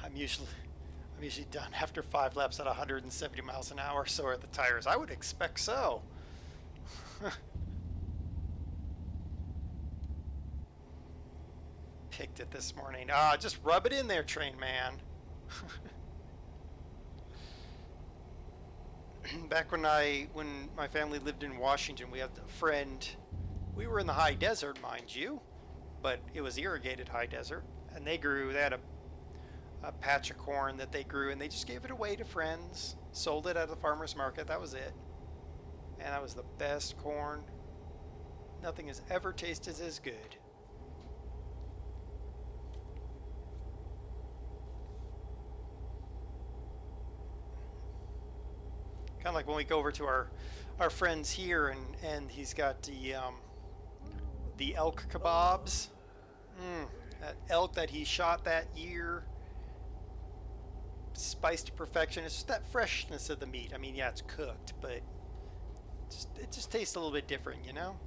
I'm usually done after 5 laps at 170 miles an hour. So are the tires. I would expect so. Picked it this morning. Just rub it in there, Train Man. Back when my family lived in Washington, we had a friend. We were in the high desert, mind you, but it was irrigated high desert, and they had a patch of corn that they grew, and they just gave it away to friends, sold it at the farmer's market. That was it, and that was the best corn. Nothing has ever tasted as good. Kind of like when we go over to our friends here, and he's got the elk kebabs. That elk that he shot that year, spiced to perfection. It's just that freshness of the meat. I mean, yeah, it's cooked, but it just tastes a little bit different, you know?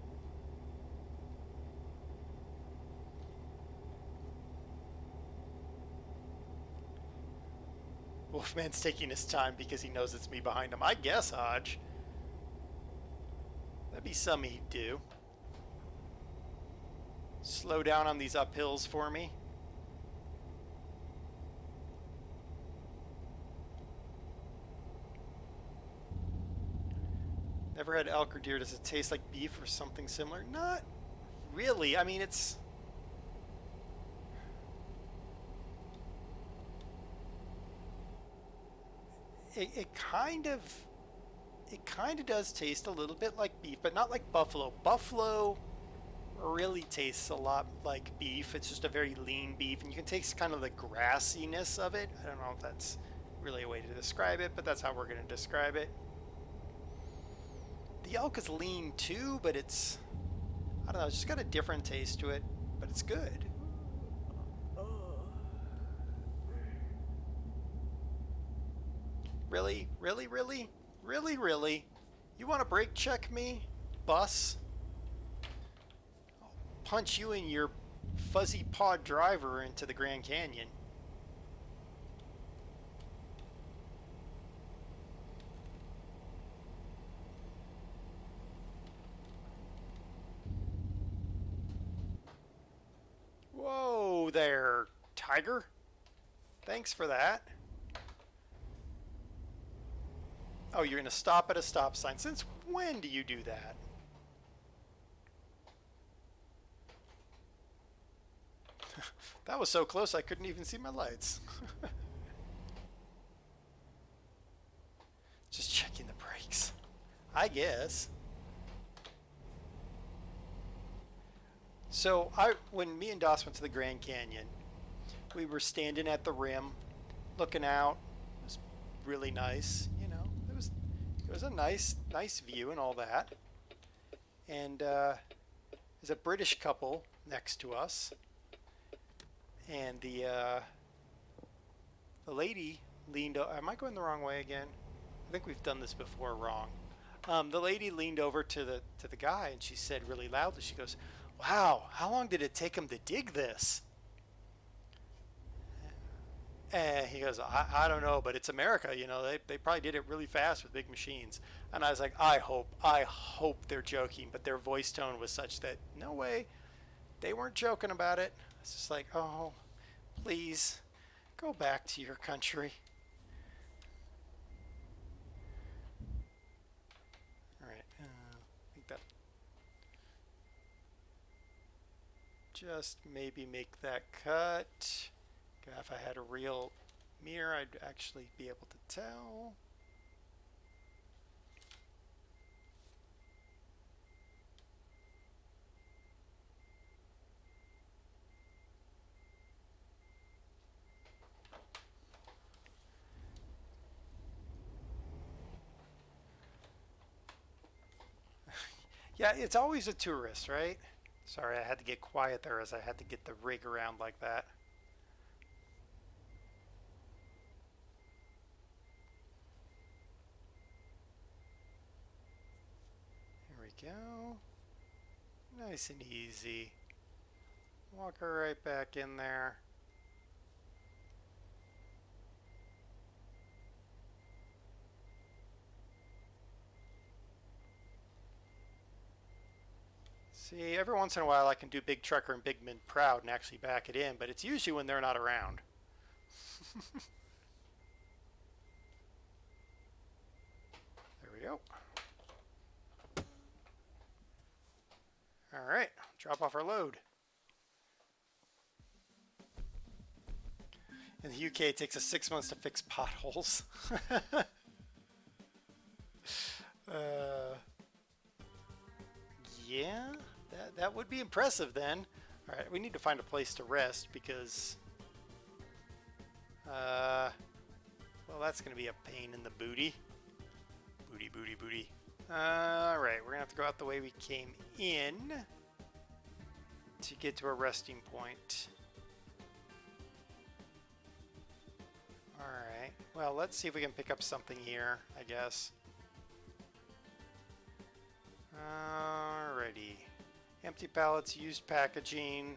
Wolfman's taking his time because he knows it's me behind him. I guess, Hodge. That'd be something he'd do. Slow down on these uphills for me. Never had elk or deer. Does it taste like beef or something similar? Not really. I mean, it kind of does taste a little bit like beef, but not like buffalo. Buffalo really tastes a lot like beef. It's just a very lean beef, and you can taste kind of the grassiness of it. I don't know if that's really a way to describe it, but that's how we're going to describe it. The elk is lean too, but I don't know, it's just got a different taste to it, but it's good. Really? Really, really? Really, really? You want to brake check me, bus? I'll punch you and your fuzzy pod driver into the Grand Canyon. Whoa there, tiger. Thanks for that. Oh, you're going to stop at a stop sign. Since when do you do that? That was so close I couldn't even see my lights. Just checking the brakes, I guess. So when me and Doss went to the Grand Canyon, we were standing at the rim, looking out. It was really nice, you know. It was a nice view and all that. And there's a British couple next to us, and the lady leaned. Am I going the wrong way again? I think we've done this before wrong. The lady leaned over to the guy, and she said really loudly. She goes, "Wow, how long did it take him to dig this?" And he goes, I don't know, but it's America, you know. They probably did it really fast with big machines. And I was like, I hope they're joking, but their voice tone was such that no way, they weren't joking about it. It's just like, oh, please, go back to your country. All right, I think that just maybe make that cut. If I had a real mirror, I'd actually be able to tell. Yeah, it's always a tourist, right? Sorry, I had to get quiet there as I had to get the rig around like that. Here we go. Nice and easy. Walk her right back in there. See, every once in a while I can do Big Trucker and Big Min proud and actually back it in, but it's usually when they're not around. go. All right, drop off our load. In the UK, it takes us 6 months to fix potholes. Yeah, that would be impressive then. All right, we need to find a place to rest because, well, that's going to be a pain in the booty. Booty, booty, booty. All right, we're going to have to go out the way we came in to get to a resting point. All right, well, let's see if we can pick up something here, I guess. Alrighty. Empty pallets, used packaging.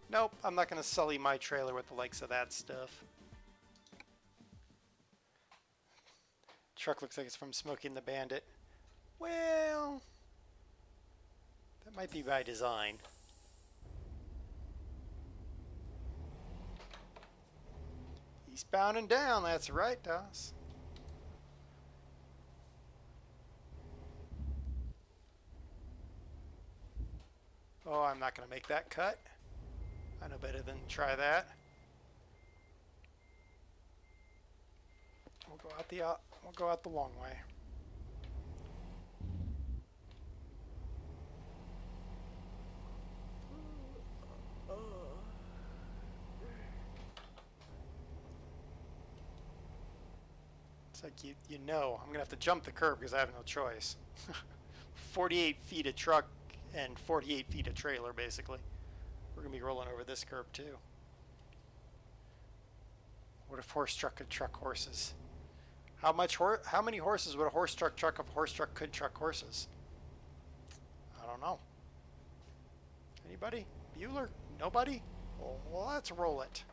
Nope, I'm not going to sully my trailer with the likes of that stuff. Truck looks like it's from Smokey and the Bandit. Well, that might be by design. Eastbound and down, that's right, Doss. Oh, I'm not going to make that cut. I know better than try that. We'll go out the long way. It's like you know I'm gonna have to jump the curb because I have no choice. 48 feet of truck and 48 feet of trailer, basically. We're gonna be rolling over this curb too. What if horse truck could truck horses? How many horses would a horse truck truck if a horse truck could truck horses? I don't know. Anybody? Bueller? Nobody? Well, let's roll it.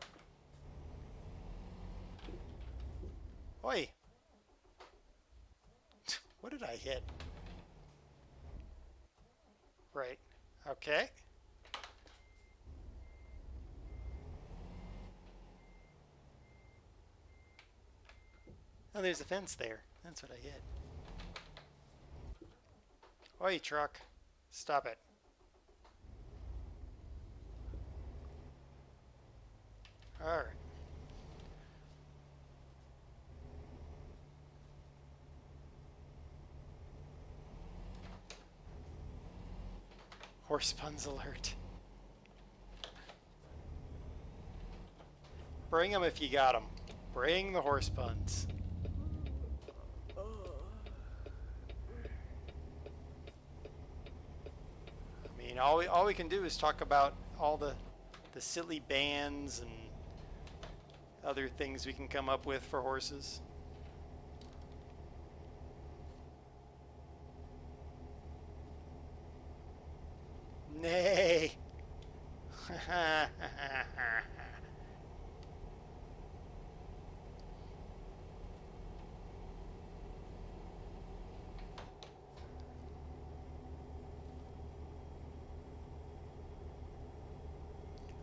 Oi! What did I hit? Right. Okay. Oh, there's a fence there. That's what I hit. Oi, truck. Stop it. Alright. Horse puns alert. Bring them if you got them. Bring the horse puns. I mean, all we can do is talk about all the silly bans and other things we can come up with for horses. Nay.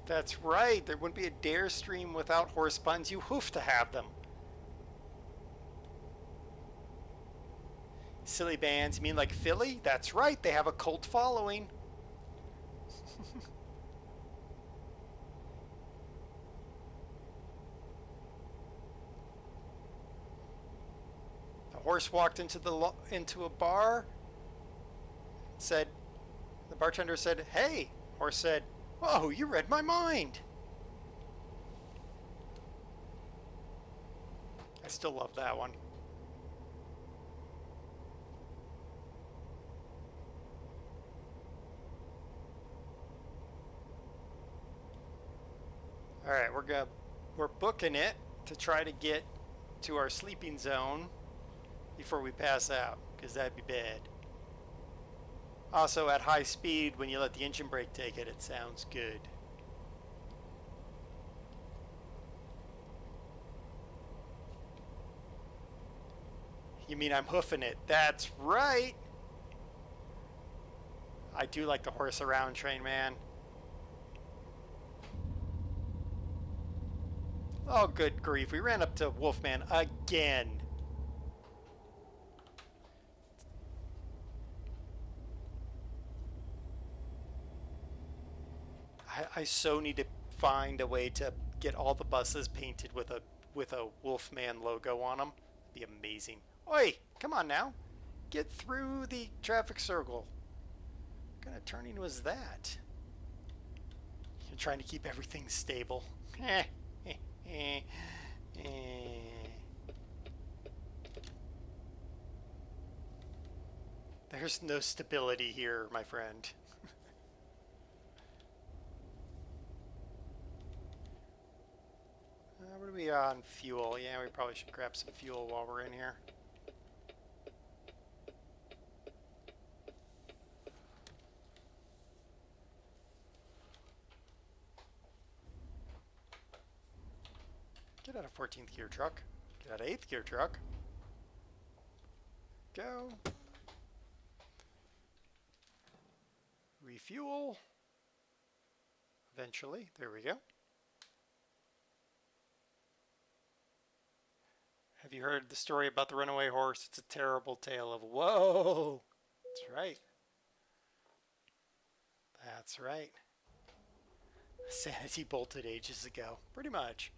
That's right. There wouldn't be a dare stream without horse puns. You hoof to have them. Silly bands. You mean like Philly? That's right. They have a cult following. The horse walked into a bar. Said, the bartender said, "Hey." Horse said, "Whoa, you read my mind." I still love that one. All right, we're booking it to try to get to our sleeping zone before we pass out, because that'd be bad. Also, at high speed, when you let the engine brake take it, it sounds good. You mean I'm hoofing it? That's right! I do like the horse around train, man. Oh, good grief. We ran up to Wolfman again. I so need to find a way to get all the buses painted with a Wolfman logo on them. It'd be amazing. Oi, come on now. Get through the traffic circle. What kind of turning was that? You're trying to keep everything stable. There's no stability here, my friend. What are we on fuel? Yeah, we probably should grab some fuel while we're in here. Get out of 14th gear truck. Get out of 8th gear truck. Go. Refuel. Eventually. There we go. Have you heard the story about the runaway horse? It's a terrible tale of whoa. That's right. That's right. Sanity bolted ages ago. Pretty much.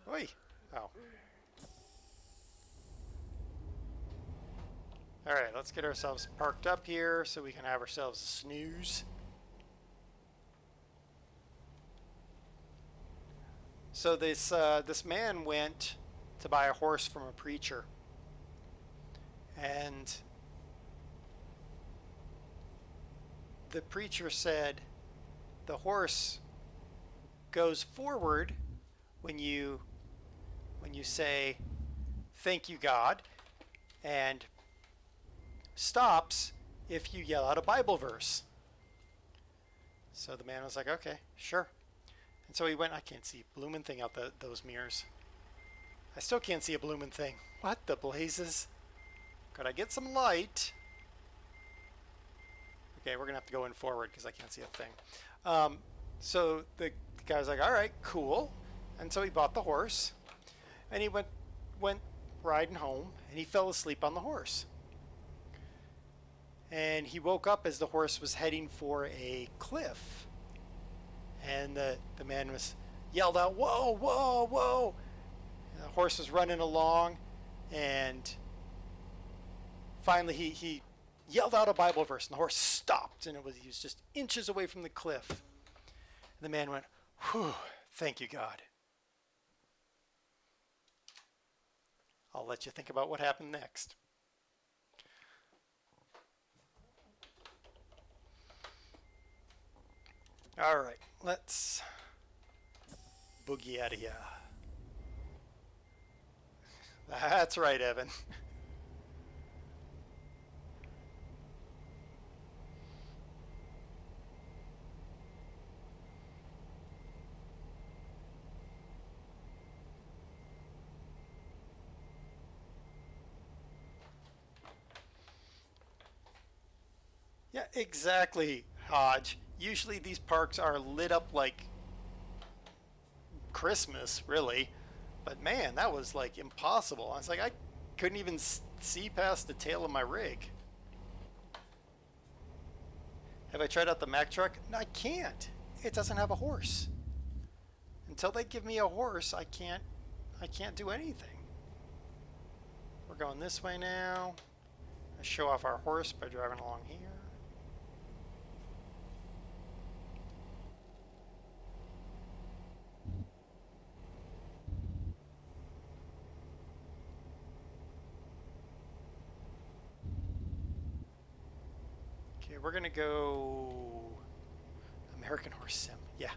Oi. Oh. Alright, let's get ourselves parked up here so we can have ourselves a snooze. So this man went to buy a horse from a preacher. And the preacher said the horse goes forward when you say thank you God, and stops if you yell out a Bible verse. So the man was like, okay, sure. And so he went. I can't see a bloomin' thing out those mirrors. I still can't see a bloomin' thing. What the blazes? Could I get some light? Okay, we're going to have to go in forward because I can't see a thing. So the guy was like, all right, cool. And so he bought the horse. And he went riding home. And he fell asleep on the horse. And he woke up as the horse was heading for a cliff. And the man yelled out, whoa, whoa, whoa. And the horse was running along. And finally he yelled out a Bible verse. And the horse stopped. And he was just inches away from the cliff. And the man went, whew, thank you, God. I'll let you think about what happened next. All right, let's boogie out of here. That's right, Evan. Yeah, exactly, Hodge. Usually these parks are lit up like Christmas, really. But man, that was like impossible. I was like, I couldn't even see past the tail of my rig. Have I tried out the Mack truck? No, I can't. It doesn't have a horse. Until they give me a horse, I can't do anything. We're going this way now. I show off our horse by driving along here. Okay, we're gonna go American Horse Sim. Yeah.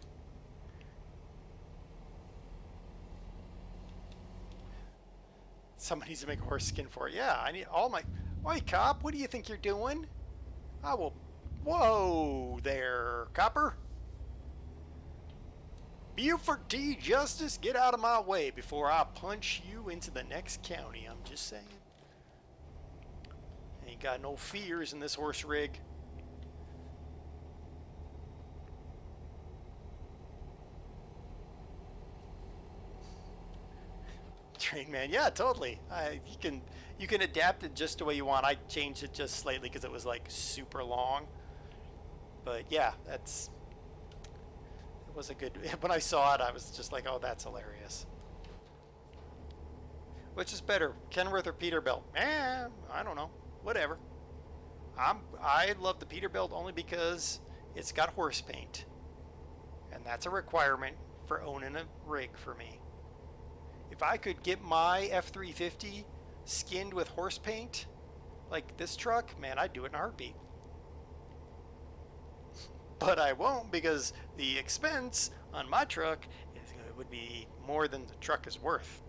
Someone needs to make a horse skin for it. Yeah, I need all my... Oi, cop, what do you think you're doing? I will... Whoa there, copper. Buford T. Justice, get out of my way before I punch you into the next county. I'm just saying. Ain't got no fears in this horse rig. Train man, yeah, totally. You can adapt it just the way you want. I changed it just slightly because it was like super long. But yeah, it was a good. When I saw it, I was just like, oh, that's hilarious. Which is better, Kenworth or Peterbilt? I don't know. Whatever. I love the Peterbilt only because it's got horse paint, and that's a requirement for owning a rig for me. If I could get my F350 skinned with horse paint, like this truck, man, I'd do it in a heartbeat. But I won't because the expense on my truck would be more than the truck is worth.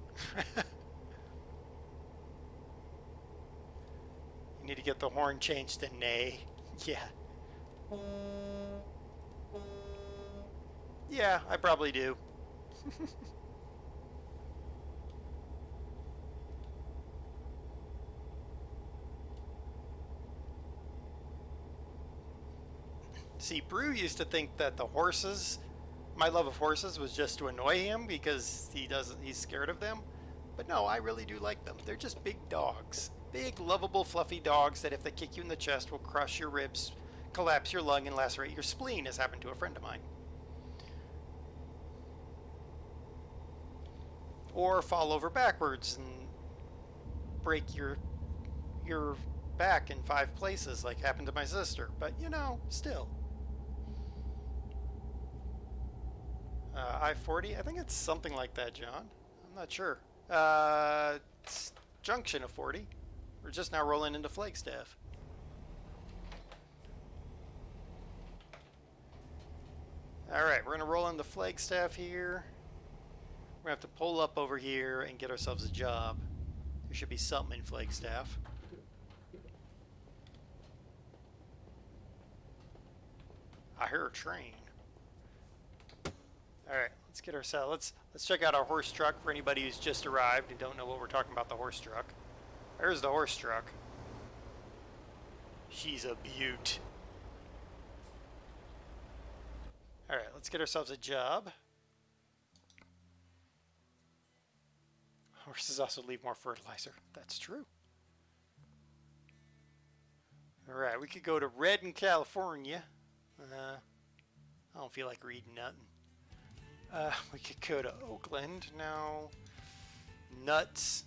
You need to get the horn changed to neigh. Yeah. Yeah, I probably do. See, Brew used to think that my love of horses was just to annoy him because he's scared of them. But no, I really do like them. They're just big dogs. Big, lovable, fluffy dogs that if they kick you in the chest will crush your ribs, collapse your lung, and lacerate your spleen, as happened to a friend of mine. Or fall over backwards and break your back in 5 places like happened to my sister. But still. I-40? I think it's something like that, John. I'm not sure. It's junction of 40. We're just now rolling into Flagstaff. Alright, we're going to roll into Flagstaff here. We're going to have to pull up over here and get ourselves a job. There should be something in Flagstaff. I hear a train. Alright, let's get ourselves... Let's check out our horse truck for anybody who's just arrived and don't know what we're talking about the horse truck. There's the horse truck. She's a beaut. Alright, let's get ourselves a job. Horses also leave more fertilizer. That's true. Alright, we could go to Redden, California. I don't feel like reading nothing. We could go to Oakland. No. Nuts.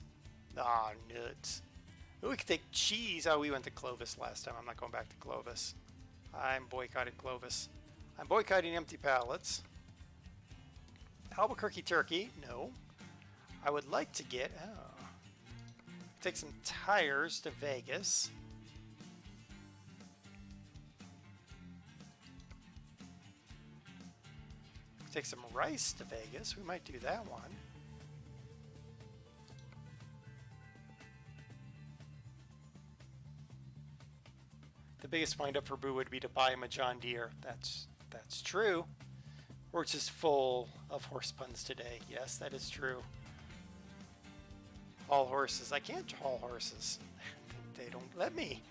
Ah, nuts. We could take cheese. Oh, we went to Clovis last time. I'm not going back to Clovis. I'm boycotting Clovis. I'm boycotting Empty Pallets. Albuquerque turkey. No. I would like to get... Oh. Take some tires to Vegas. Take some rice to Vegas. We might do that one. The biggest wind-up for Boo would be to buy him a John Deere. That's true. We're just full of horse puns today. Yes, that is true. Haul horses. I can't haul horses. They don't let me.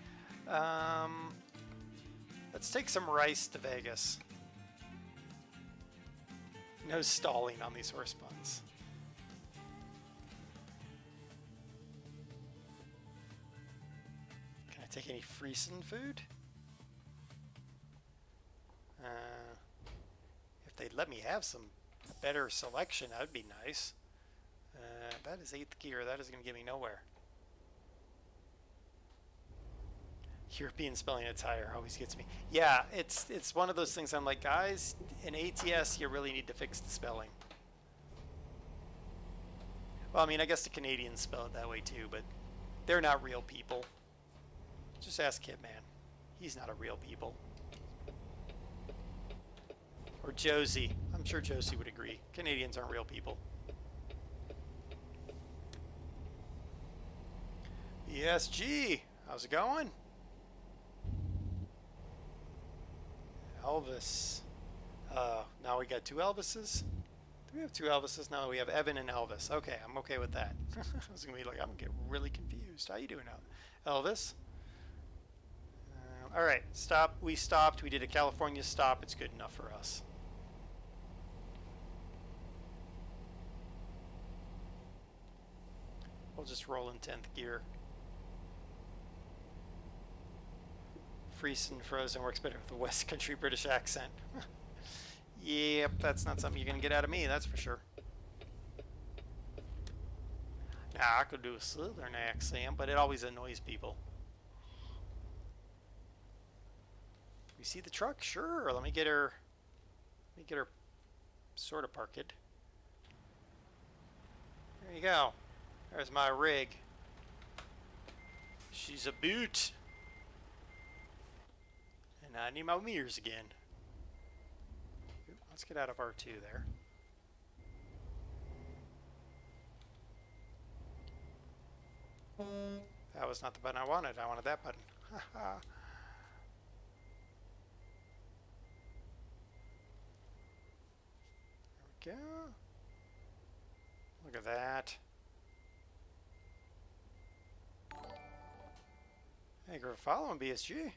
Let's take some rice to Vegas. No stalling on these horse puns. Can I take any Friesen food? If they'd let me have some better selection, that would be nice. That is 8th gear. That is going to get me nowhere. European spelling a tire always gets me. Yeah, it's one of those things I'm like, guys, in ATS, you really need to fix the spelling. Well, I mean, I guess the Canadians spell it that way too, but they're not real people. Just ask Hitman. He's not a real people. Or Josie. I'm sure Josie would agree. Canadians aren't real people. ESG. How's it going? Elvis. Now we got 2 Elvises. Do we have 2 Elvises? No, we have Evan and Elvis. Okay, I'm okay with that. I was gonna be like, I'm gonna get really confused. How you doing now, Elvis? All right, stop. We stopped. We did a California stop. It's good enough for us. We'll just roll in 10th gear. Freeze and Frozen works better with a West Country British accent. Yep, that's not something you're going to get out of me, that's for sure. Now, I could do a Southern accent, but it always annoys people. You see the truck? Sure, let me get her sort of parked. There you go. There's my rig. She's a boot. And I need my mirrors again. Let's get out of R2 there. That was not the button I wanted. I wanted that button. Haha. There we go. Look at that. Thank you for following, BSG.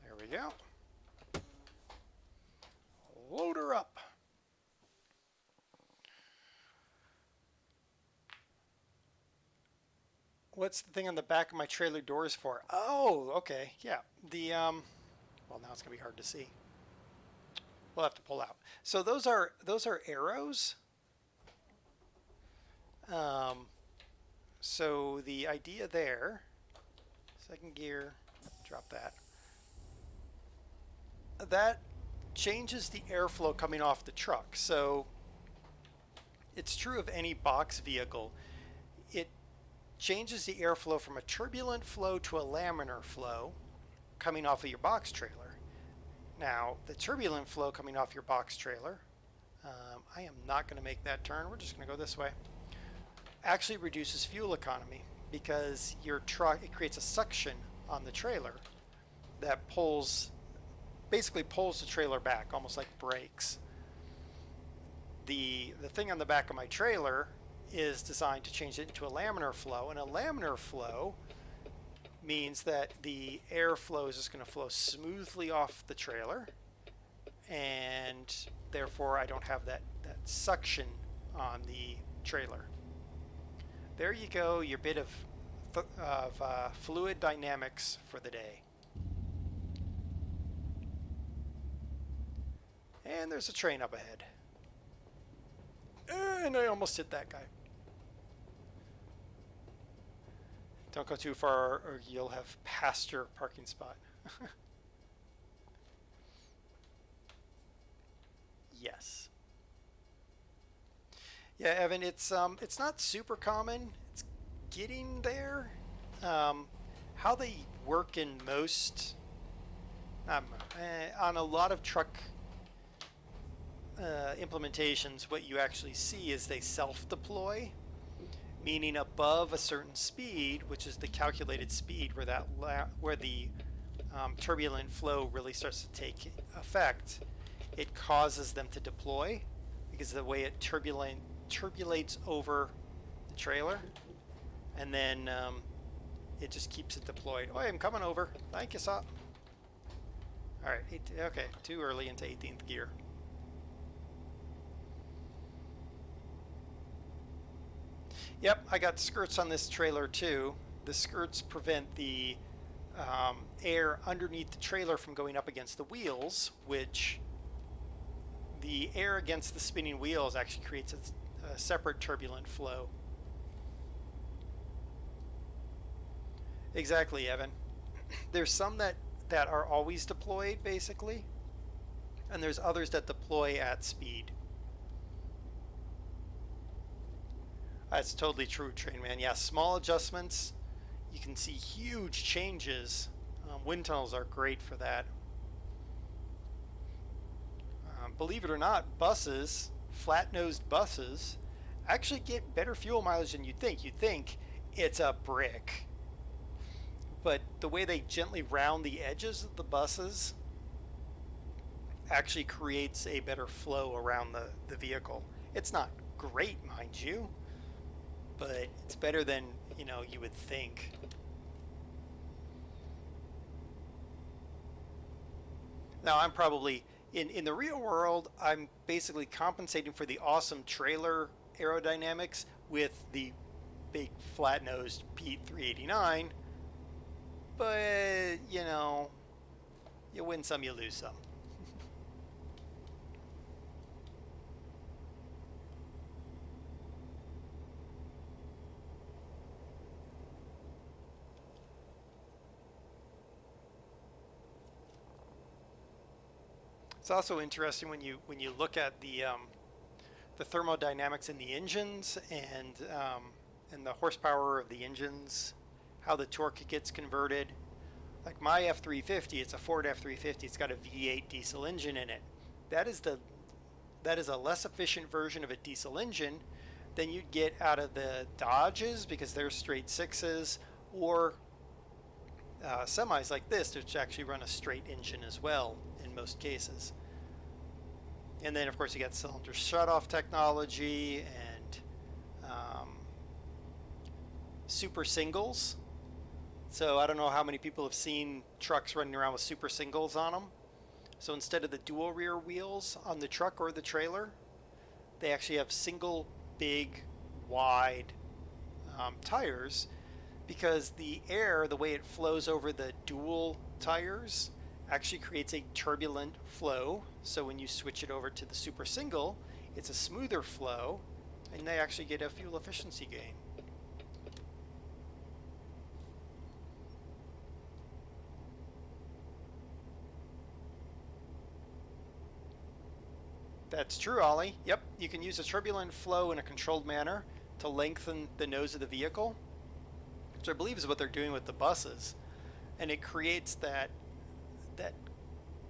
There we go. Load her up. What's the thing on the back of my trailer doors for? Oh, okay. Yeah. The well, now it's going to be hard to see. We'll have to pull out. So those are arrows. So the idea there, second gear, drop that. That changes the airflow coming off the truck. So it's true of any box vehicle. It changes the airflow from a turbulent flow to a laminar flow coming off of your box trailer. Now, the turbulent flow coming off your box trailer, I am not going to make that turn. We're just going to go this way. Actually reduces fuel economy because your truck, it creates a suction on the trailer that basically pulls the trailer back, almost like brakes. The thing on the back of my trailer is designed to change it into a laminar flow, and a laminar flow means that the airflow is just going to flow smoothly off the trailer, and therefore I don't have that suction on the trailer. There you go, your bit of fluid dynamics for the day. And there's a train up ahead. And I almost hit that guy. Don't go too far or you'll have passed your parking spot. Yes. Yeah, Evan, it's not super common. It's getting there. How they work in most, on a lot of truck implementations, what you actually see is they self-deploy, meaning above a certain speed, which is the calculated speed where the turbulent flow really starts to take effect, it causes them to deploy because of the way it turbulates over the trailer, and then it just keeps it deployed. Oh, I'm coming over. Thank you, Sop. All right, okay, too early into 18th gear. Yep, I got skirts on this trailer too. The skirts prevent the air underneath the trailer from going up against the wheels, which the air against the spinning wheels actually creates a separate turbulent flow. Exactly, Evan. There's some that are always deployed, basically, and there's others that deploy at speed. That's totally true, Trainman. Yeah, small adjustments, you can see huge changes. Wind tunnels are great for that. Believe it or not, buses, flat-nosed buses, actually get better fuel mileage than you'd think. You'd think it's a brick. But the way they gently round the edges of the buses actually creates a better flow around the vehicle. It's not great, mind you, but it's better than, you would think. Now, I'm probably, In the real world, I'm basically compensating for the awesome trailer aerodynamics with the big flat-nosed Pete 389, but you know, you win some, you lose some. It's also interesting when you look at the thermodynamics in the engines and the horsepower of the engines, how the torque gets converted. Like my F350, it's a Ford F350. It's got a V8 diesel engine in it. That is the that is a less efficient version of a diesel engine than you'd get out of the Dodges because they're straight sixes, or semis like this, which actually run a straight engine as well in most cases. And then, of course, you got cylinder shutoff technology and super singles. So I don't know how many people have seen trucks running around with super singles on them. So instead of the dual rear wheels on the truck or the trailer, they actually have single big wide tires, because the air, the way it flows over the dual tires, actually creates a turbulent flow. So when you switch it over to the super single, it's a smoother flow, and they actually get a fuel efficiency gain. That's true, Ollie. Yep, you can use a turbulent flow in a controlled manner to lengthen the nose of the vehicle, which I believe is what they're doing with the buses. And it creates that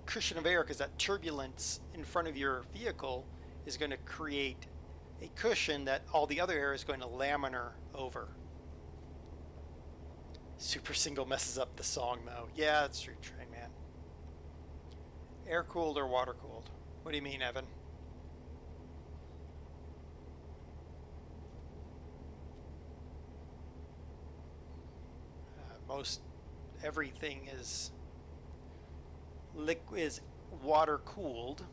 cushion of air, because that turbulence in front of your vehicle is going to create a cushion that all the other air is going to laminar over. Super single messes up the song though. Yeah, that's true, Train Man. Air cooled or water cooled? What do you mean, Evan? Most everything is water cooled.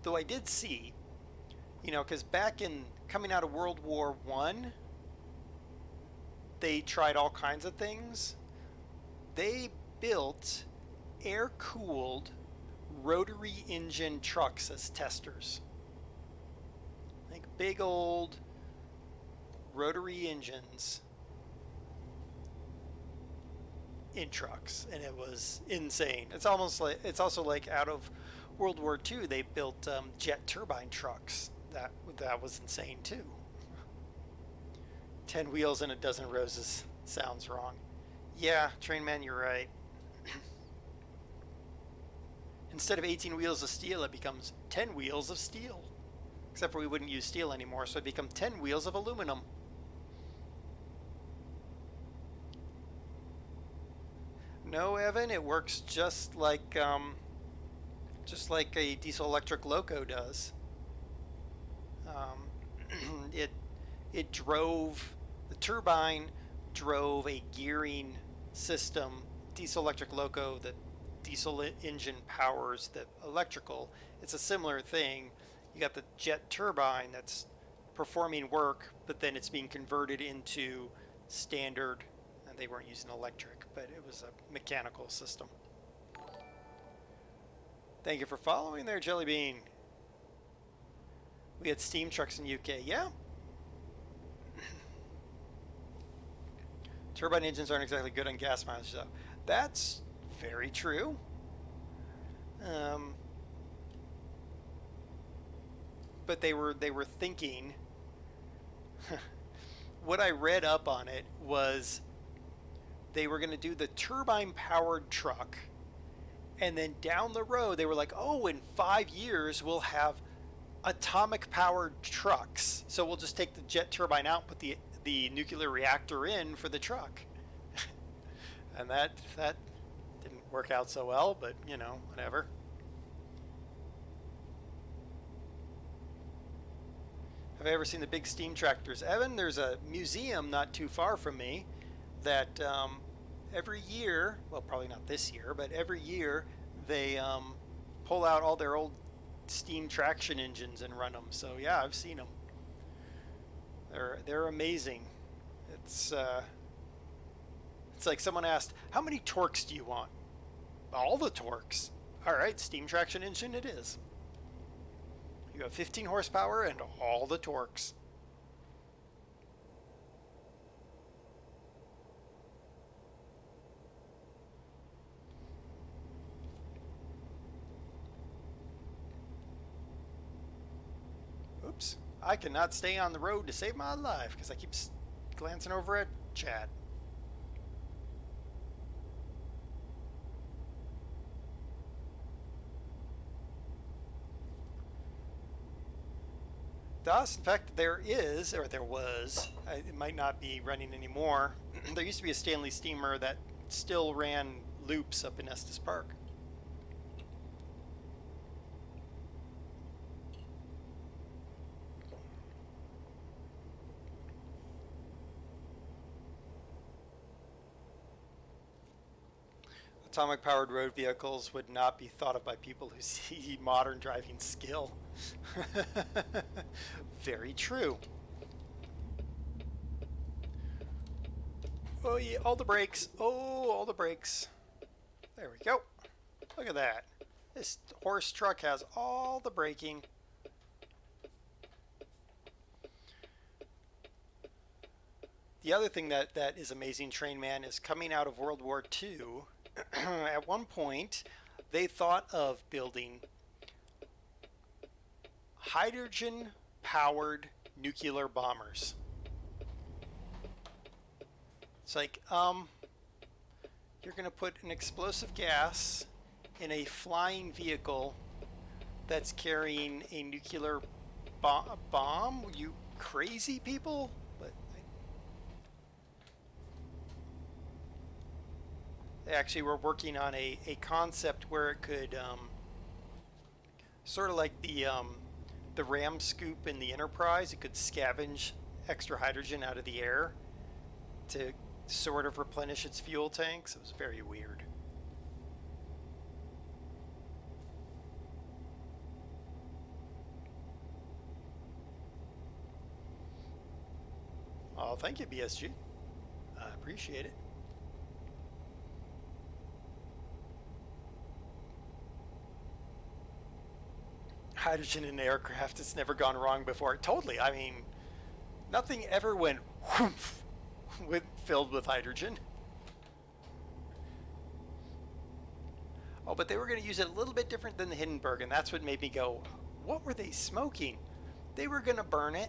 Though I did see, because back in coming out of World War One, they tried all kinds of things. They built air cooled rotary engine trucks as testers. Like big old rotary engines in trucks, and it was insane. It's also like out of World War II, they built jet turbine trucks. That was insane too. 10 wheels and a dozen roses sounds wrong. Yeah, Train Man, you're right. Instead of 18 wheels of steel, it becomes 10 wheels of steel. Except for we wouldn't use steel anymore, so it become 10 wheels of aluminum. No, Evan, it works just like a diesel electric loco does. It it drove the turbine drove a gearing system. Diesel electric loco, the diesel engine powers the electrical. It's a similar thing. You got the jet turbine that's performing work, but then it's being converted into standard. And they weren't using electric, but it was a mechanical system. Thank you for following there, Jelly Bean. We had steam trucks in UK. Yeah. Turbine engines aren't exactly good on gas mileage, though. That's very true. But they were thinking. What I read up on it was they were going to do the turbine powered truck, and then down the road they were like, oh, in 5 years we'll have atomic powered trucks, so we'll just take the jet turbine out, put the nuclear reactor in for the truck. And that didn't work out so well, but whatever. Have I ever seen the big steam tractors? Evan, there's a museum not too far from me that every year, well, probably not this year, but every year they pull out all their old steam traction engines and run them. So yeah, I've seen them. They're amazing. It's it's like someone asked, "How many torques do you want?" All the torques. All right, steam traction engine it is. You have 15 horsepower and all the torques. Oops. I cannot stay on the road to save my life because I keep glancing over at chat. Thus, in fact, there is, or there was, it might not be running anymore. There used to be a Stanley steamer that still ran loops up in Estes Park. Atomic powered road vehicles would not be thought of by people who see modern driving skill. Very true. Oh yeah, all the brakes. Oh, all the brakes. There we go. Look at that. This horse truck has all the braking. The other thing that is amazing, Train Man, is coming out of World War II. At one point, they thought of building hydrogen-powered nuclear bombers. It's like, you're going to put an explosive gas in a flying vehicle that's carrying a nuclear bomb? You crazy people? But they actually were working on a concept where it could, sort of like the Ram scoop in the Enterprise, it could scavenge extra hydrogen out of the air to sort of replenish its fuel tanks. It was very weird. Oh, thank you, BSG. I appreciate it. Hydrogen in aircraft, it's never gone wrong before. Totally. I mean, nothing ever went whoomph filled with hydrogen. Oh, but they were going to use it a little bit different than the Hindenburg, and that's what made me go, what were they smoking? They were going to burn it,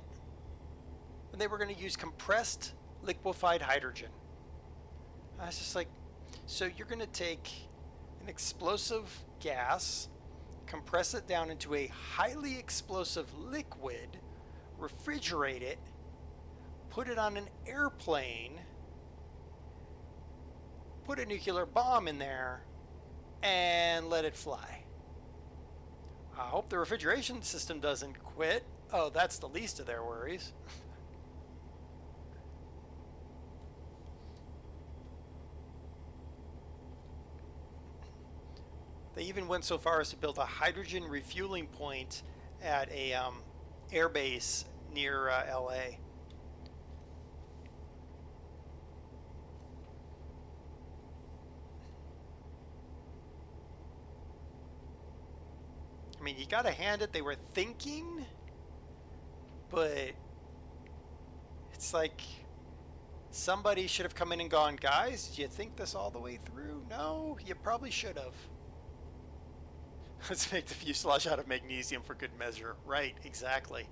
and they were going to use compressed liquefied hydrogen. I was just like, so you're going to take an explosive gas, compress it down into a highly explosive liquid, refrigerate it, put it on an airplane, put a nuclear bomb in there, and let it fly. I hope the refrigeration system doesn't quit. Oh, that's the least of their worries. They even went so far as to build a hydrogen refueling point at a air base near LA. I mean, you gotta hand it, they were thinking, but it's like somebody should have come in and gone, guys, did you think this all the way through? No, you probably should have. Let's make the fuselage out of magnesium for good measure. Right, exactly.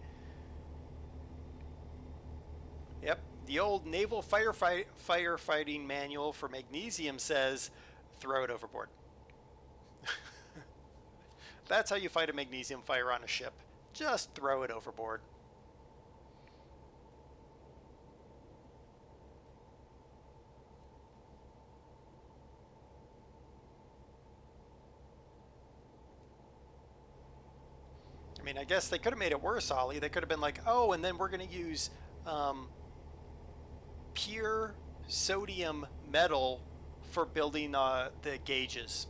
Yep, the old naval firefighting manual for magnesium says, throw it overboard. That's how you fight a magnesium fire on a ship. Just throw it overboard. I mean, I guess they could have made it worse, Ollie. They could have been like, oh, and then we're going to use pure sodium metal for building the gauges.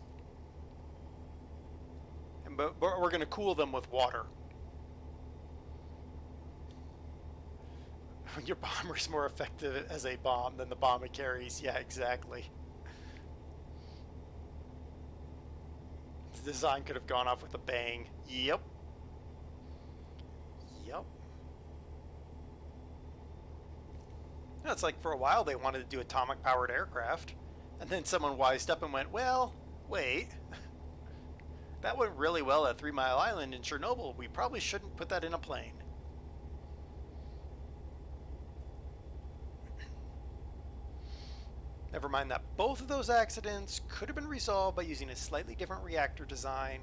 but we're going to cool them with water. When your bomber is more effective as a bomb than the bomb it carries. Yeah, exactly. The design could have gone off with a bang. Yep. Yep. It's like for a while they wanted to do atomic powered aircraft, and then someone wised up and went, well, wait, that went really well at 3 Mile Island in Chernobyl. We probably shouldn't put that in a plane. Never mind that both of those accidents could have been resolved by using a slightly different reactor design.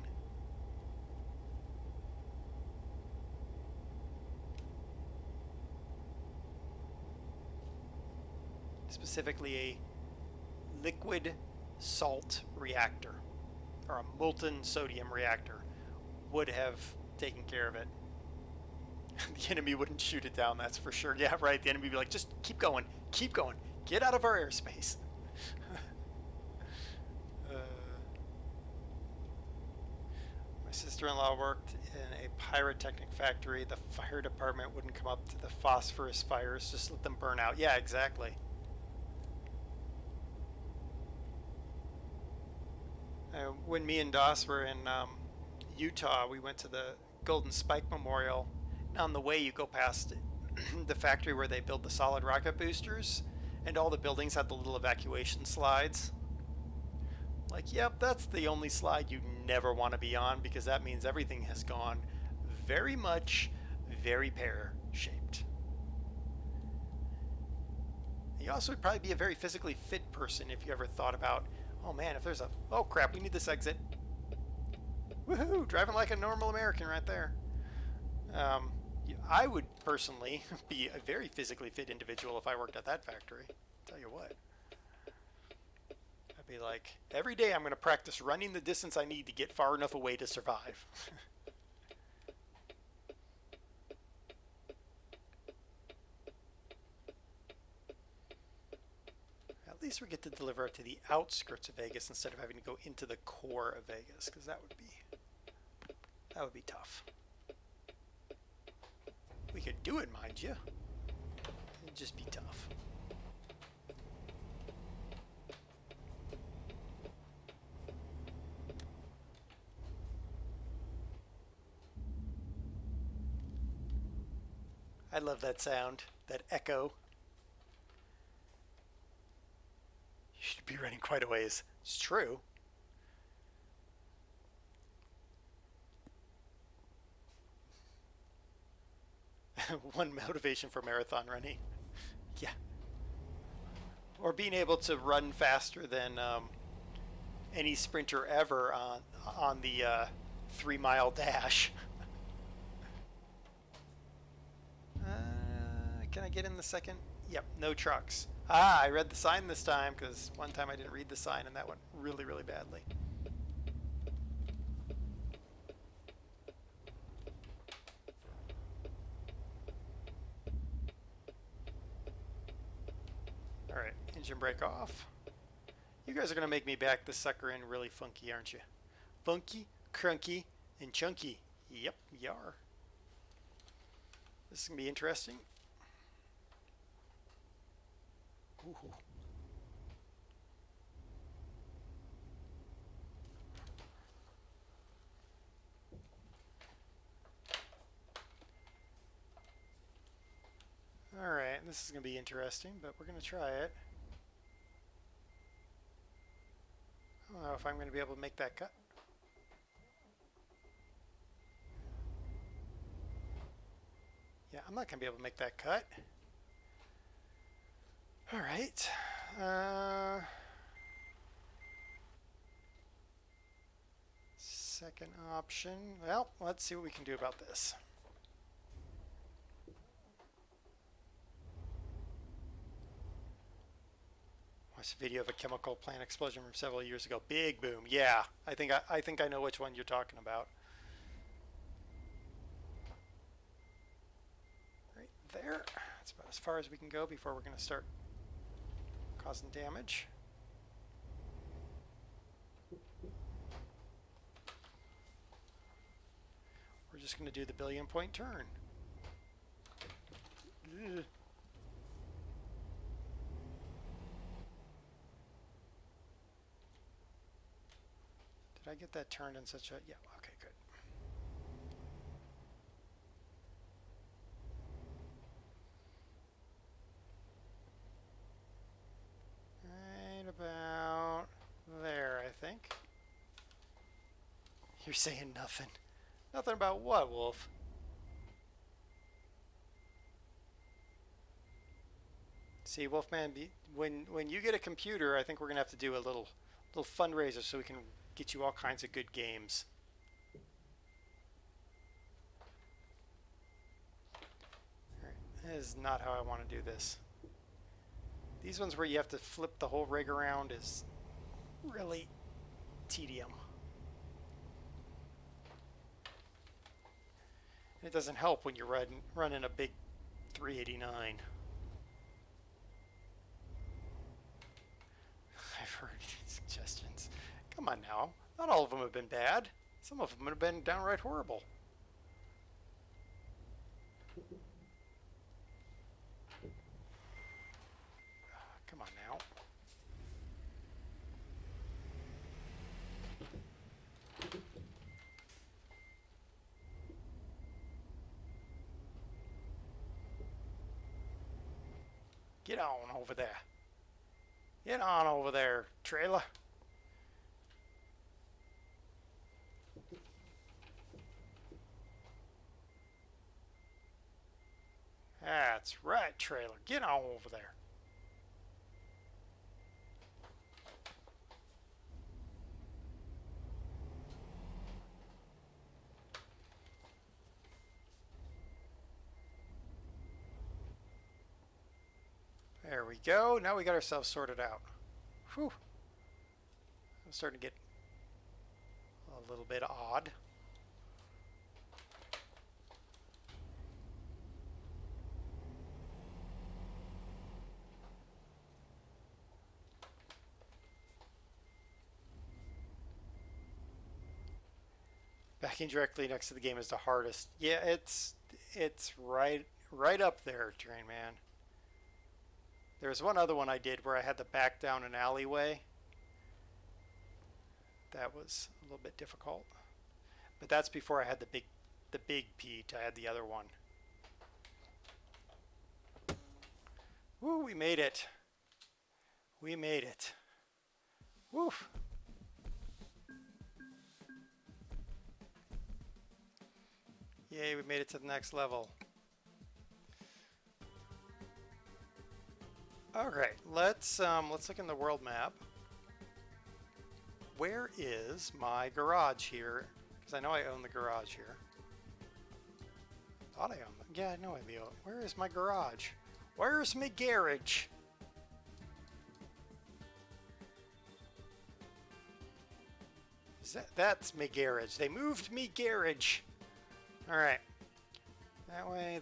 Specifically a liquid salt reactor, or a molten sodium reactor, would have taken care of it. The enemy wouldn't shoot it down, that's for sure. Yeah, right, the enemy would be like, just keep going, get out of our airspace. My sister-in-law worked in a pyrotechnic factory. The fire department wouldn't come up to the phosphorus fires, just let them burn out. Yeah, exactly. When me and Doss were in Utah, we went to the Golden Spike Memorial. And on the way, you go past the factory where they build the solid rocket boosters, and all the buildings have the little evacuation slides. Like, yep, that's the only slide you never want to be on, because that means everything has gone very much very pear-shaped. You also would probably be a very physically fit person if you ever thought about, oh man, if there's a, oh crap, we need this exit. Woohoo, driving like a normal American right there. I would personally be a very physically fit individual if I worked at that factory. Tell you what. I'd be like, every day I'm going to practice running the distance I need to get far enough away to survive. At least we get to deliver it to the outskirts of Vegas instead of having to go into the core of Vegas, because that would be tough. We could do it, mind you. It'd just be tough. I love that sound, that echo. You should be running quite a ways. It's true. One motivation for marathon running. Yeah. Or being able to run faster than any sprinter ever on the 3 mile dash. Can I get in the second? Yep, no trucks. Ah, I read the sign this time, because one time I didn't read the sign and that went really, really badly. Alright, engine brake off. You guys are going to make me back this sucker in really funky, aren't you? Funky, crunky, and chunky. Yep, you are. This is going to be interesting. Ooh. Alright, this is going to be interesting, but we're going to try it. I don't know if I'm going to be able to make that cut. Yeah, I'm not going to be able to make that cut. Alright. Second option. Well, let's see what we can do about this. Watched a video of a chemical plant explosion from several years ago. Big boom. Yeah, I think I know which one you're talking about. Right there. That's about as far as we can go before we're going to start causing damage. just going to do the billion point turn. Ugh. Did I get that turned in such a... Yeah, okay, good. Right about there, I think. You're saying nothing. Nothing about what, Wolf? See, Wolfman, when you get a computer, I think we're gonna have to do a little fundraiser so we can get you all kinds of good games. All right, that is not how I want to do this. These ones where you have to flip the whole rig around is really tedium. And it doesn't help when you're running a big 389. I've heard suggestions. Come on now. Not all of them have been bad. Some of them have been downright horrible. Come on now. Get on over there. Get on over there, trailer. That's right, trailer. Get on over there. There we go. Now we got ourselves sorted out. Whew. I'm starting to get a little bit odd. Backing directly next to the game is the hardest. Yeah, it's right up there, Train Man. There's one other one I did where I had to back down an alleyway. That was a little bit difficult. But that's before I had the big Pete. I had the other one. Woo, we made it. We made it. Woo. Yay, we made it to the next level. Alright, let's look in the world map. Where is my garage here? Because I know I own the garage here. Thought I owned it. Yeah, I know I do. Where is my garage? Where's my garage? That's my garage. They moved me garage. Alright.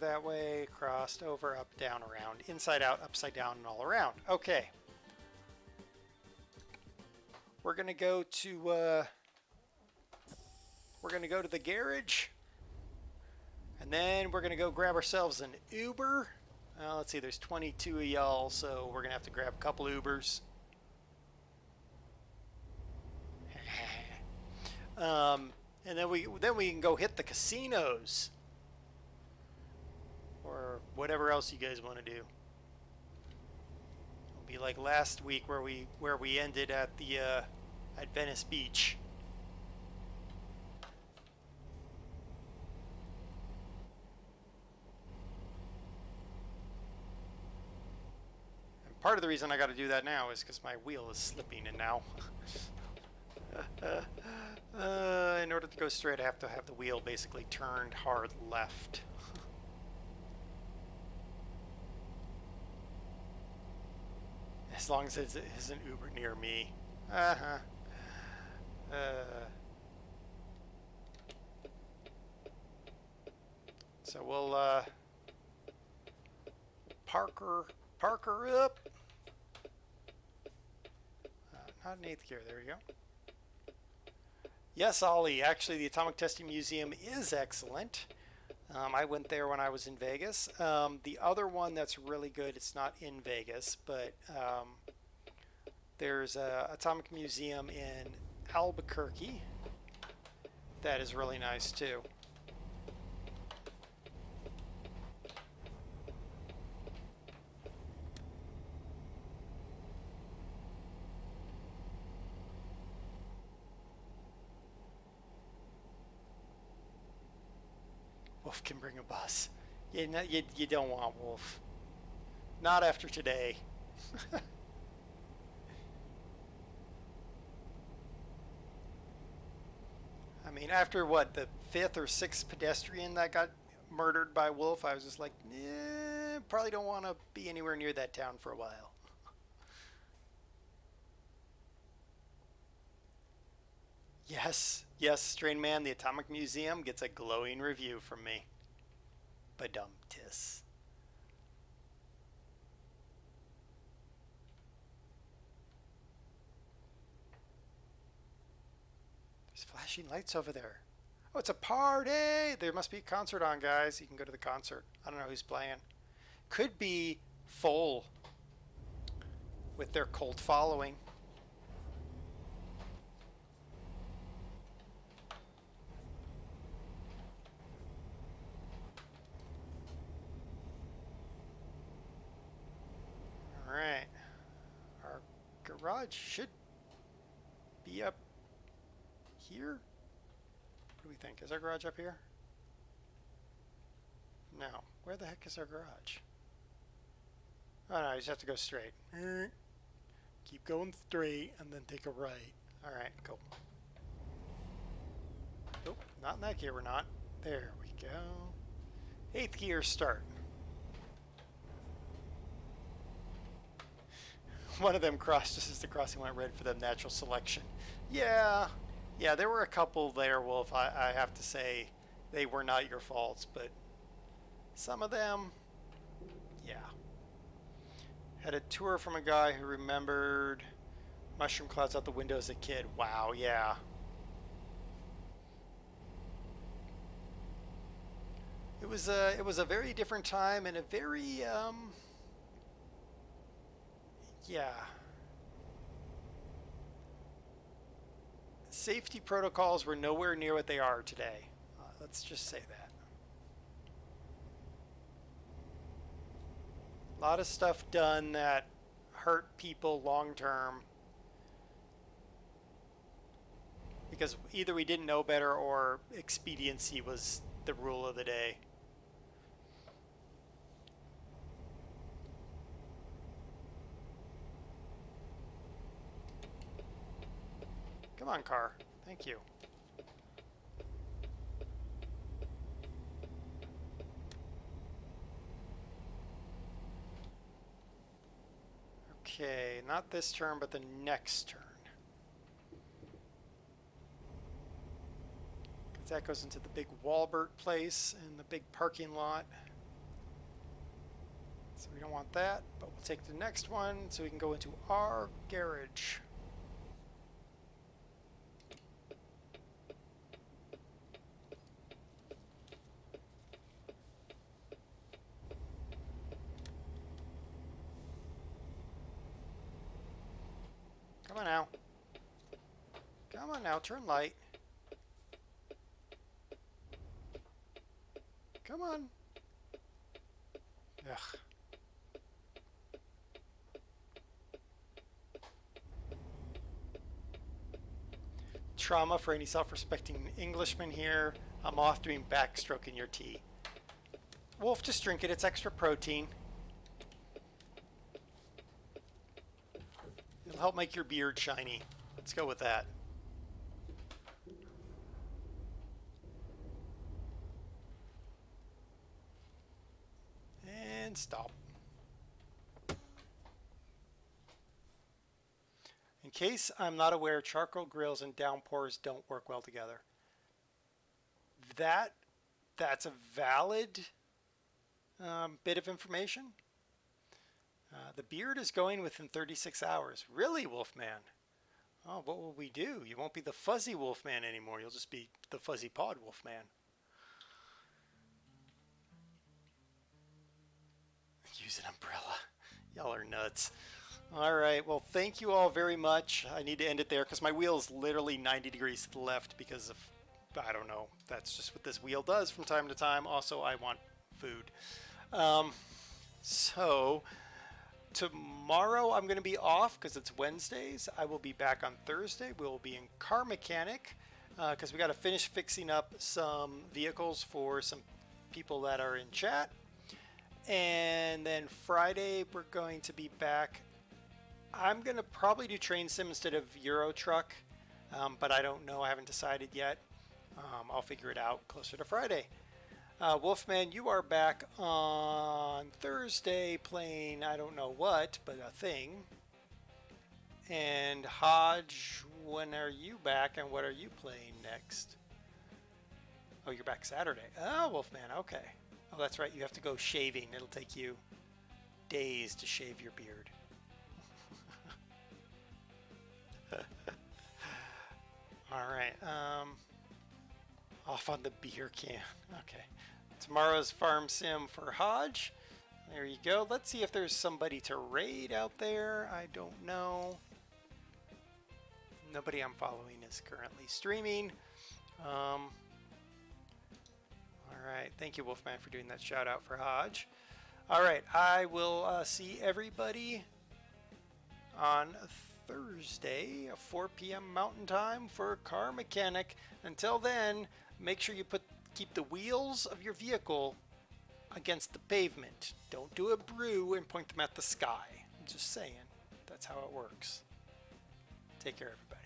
That way, crossed over, up, down, around, inside out, upside down, and all around. Okay. We're gonna go to the garage, and then we're gonna go grab ourselves an Uber. Let's see, there's 22 of y'all, so we're gonna have to grab a couple Ubers. And then we can go hit the casinos. Or whatever else you guys want to do. It'll be like last week where we ended at the at Venice Beach. And part of the reason I got to do that now is because my wheel is slipping, and now in order to go straight, I have to have the wheel basically turned hard left. As long as it isn't Uber near me. So we'll Parker up. Not in 8th gear. There we go. Yes, Ollie. Actually, the Atomic Testing Museum is excellent. I went there when I was in Vegas. The other one that's really good, it's not in Vegas, but there's a Atomic Museum in Albuquerque that is really nice too. Wolf can bring a bus. You don't want Wolf. Not after today. I mean, after what, the fifth or sixth pedestrian that got murdered by Wolf, I was just like, probably don't want to be anywhere near that town for a while. Yes, yes, Strain Man, the Atomic Museum gets a glowing review from me. Badum-tis. There's flashing lights over there. Oh, it's a party! There must be a concert on, guys. You can go to the concert. I don't know who's playing. Could be Foal with their cult following. All right. Our garage should be up here. What do we think? Is our garage up here? No. Where the heck is our garage? Oh no, you just have to go straight. Keep going straight and then take a right. Alright, cool. Nope, not in that gear, we're not. There we go. 8th gear, start. One of them crossed just as the crossing went red for the natural selection. Yeah, there were a couple there, Wolf. I have to say they were not your faults, but some of them, yeah. Had a tour from a guy who remembered mushroom clouds out the window as a kid. Wow, yeah. It was a very different time and a very yeah. Safety protocols were nowhere near what they are today. Let's just say that. A lot of stuff done that hurt people long term because either we didn't know better or expediency was the rule of the day. Come on, car. Thank you. Okay, not this turn, but the next turn. Because that goes into the big Walbert place and the big parking lot. So we don't want that, but we'll take the next one so we can go into our garage. Come on now. Come on now, turn light. Come on. Ugh. Trauma for any self-respecting Englishman here. I'm off doing backstroke in your tea. Wolf, just drink it. It's extra protein. It'll help make your beard shiny. Let's go with that. And stop. In case I'm not aware, charcoal grills and downpours don't work well together. That's a valid bit of information. The beard is going within 36 hours. Really, Wolfman? Oh, what will we do? You won't be the fuzzy wolfman anymore. You'll just be the fuzzy pod wolfman. Use an umbrella. Y'all are nuts. All right. Well, thank you all very much. I need to end it there because my wheel is literally 90 degrees to the left because of, I don't know. That's just what this wheel does from time to time. Also, I want food. So tomorrow I'm going to be off because it's Wednesdays. I will be back on Thursday. We will be in Car Mechanic because we got to finish fixing up some vehicles for some people that are in chat. And then Friday we're going to be back. I'm going to probably do Train Sim instead of Euro Truck, but I don't know. I haven't decided yet. I'll figure it out closer to Friday. Wolfman, you are back on Thursday playing I don't know what, but a thing. And Hodge, when are you back and what are you playing next? Oh, you're back Saturday. Oh, Wolfman, okay. Oh, that's right. You have to go shaving. It'll take you days to shave your beard. All right. Off on the beer can. Okay. Tomorrow's farm sim for Hodge. There you go. Let's see if there's somebody to raid out there. I don't know. Nobody I'm following is currently streaming. All right. Thank you, Wolfman, for doing that shout out for Hodge. All right. I will see everybody on Thursday, 4 p.m. Mountain Time for Car Mechanic. Until then, make sure you keep the wheels of your vehicle against the pavement. Don't do a brew and point them at the sky. I'm just saying. That's how it works. Take care, everybody.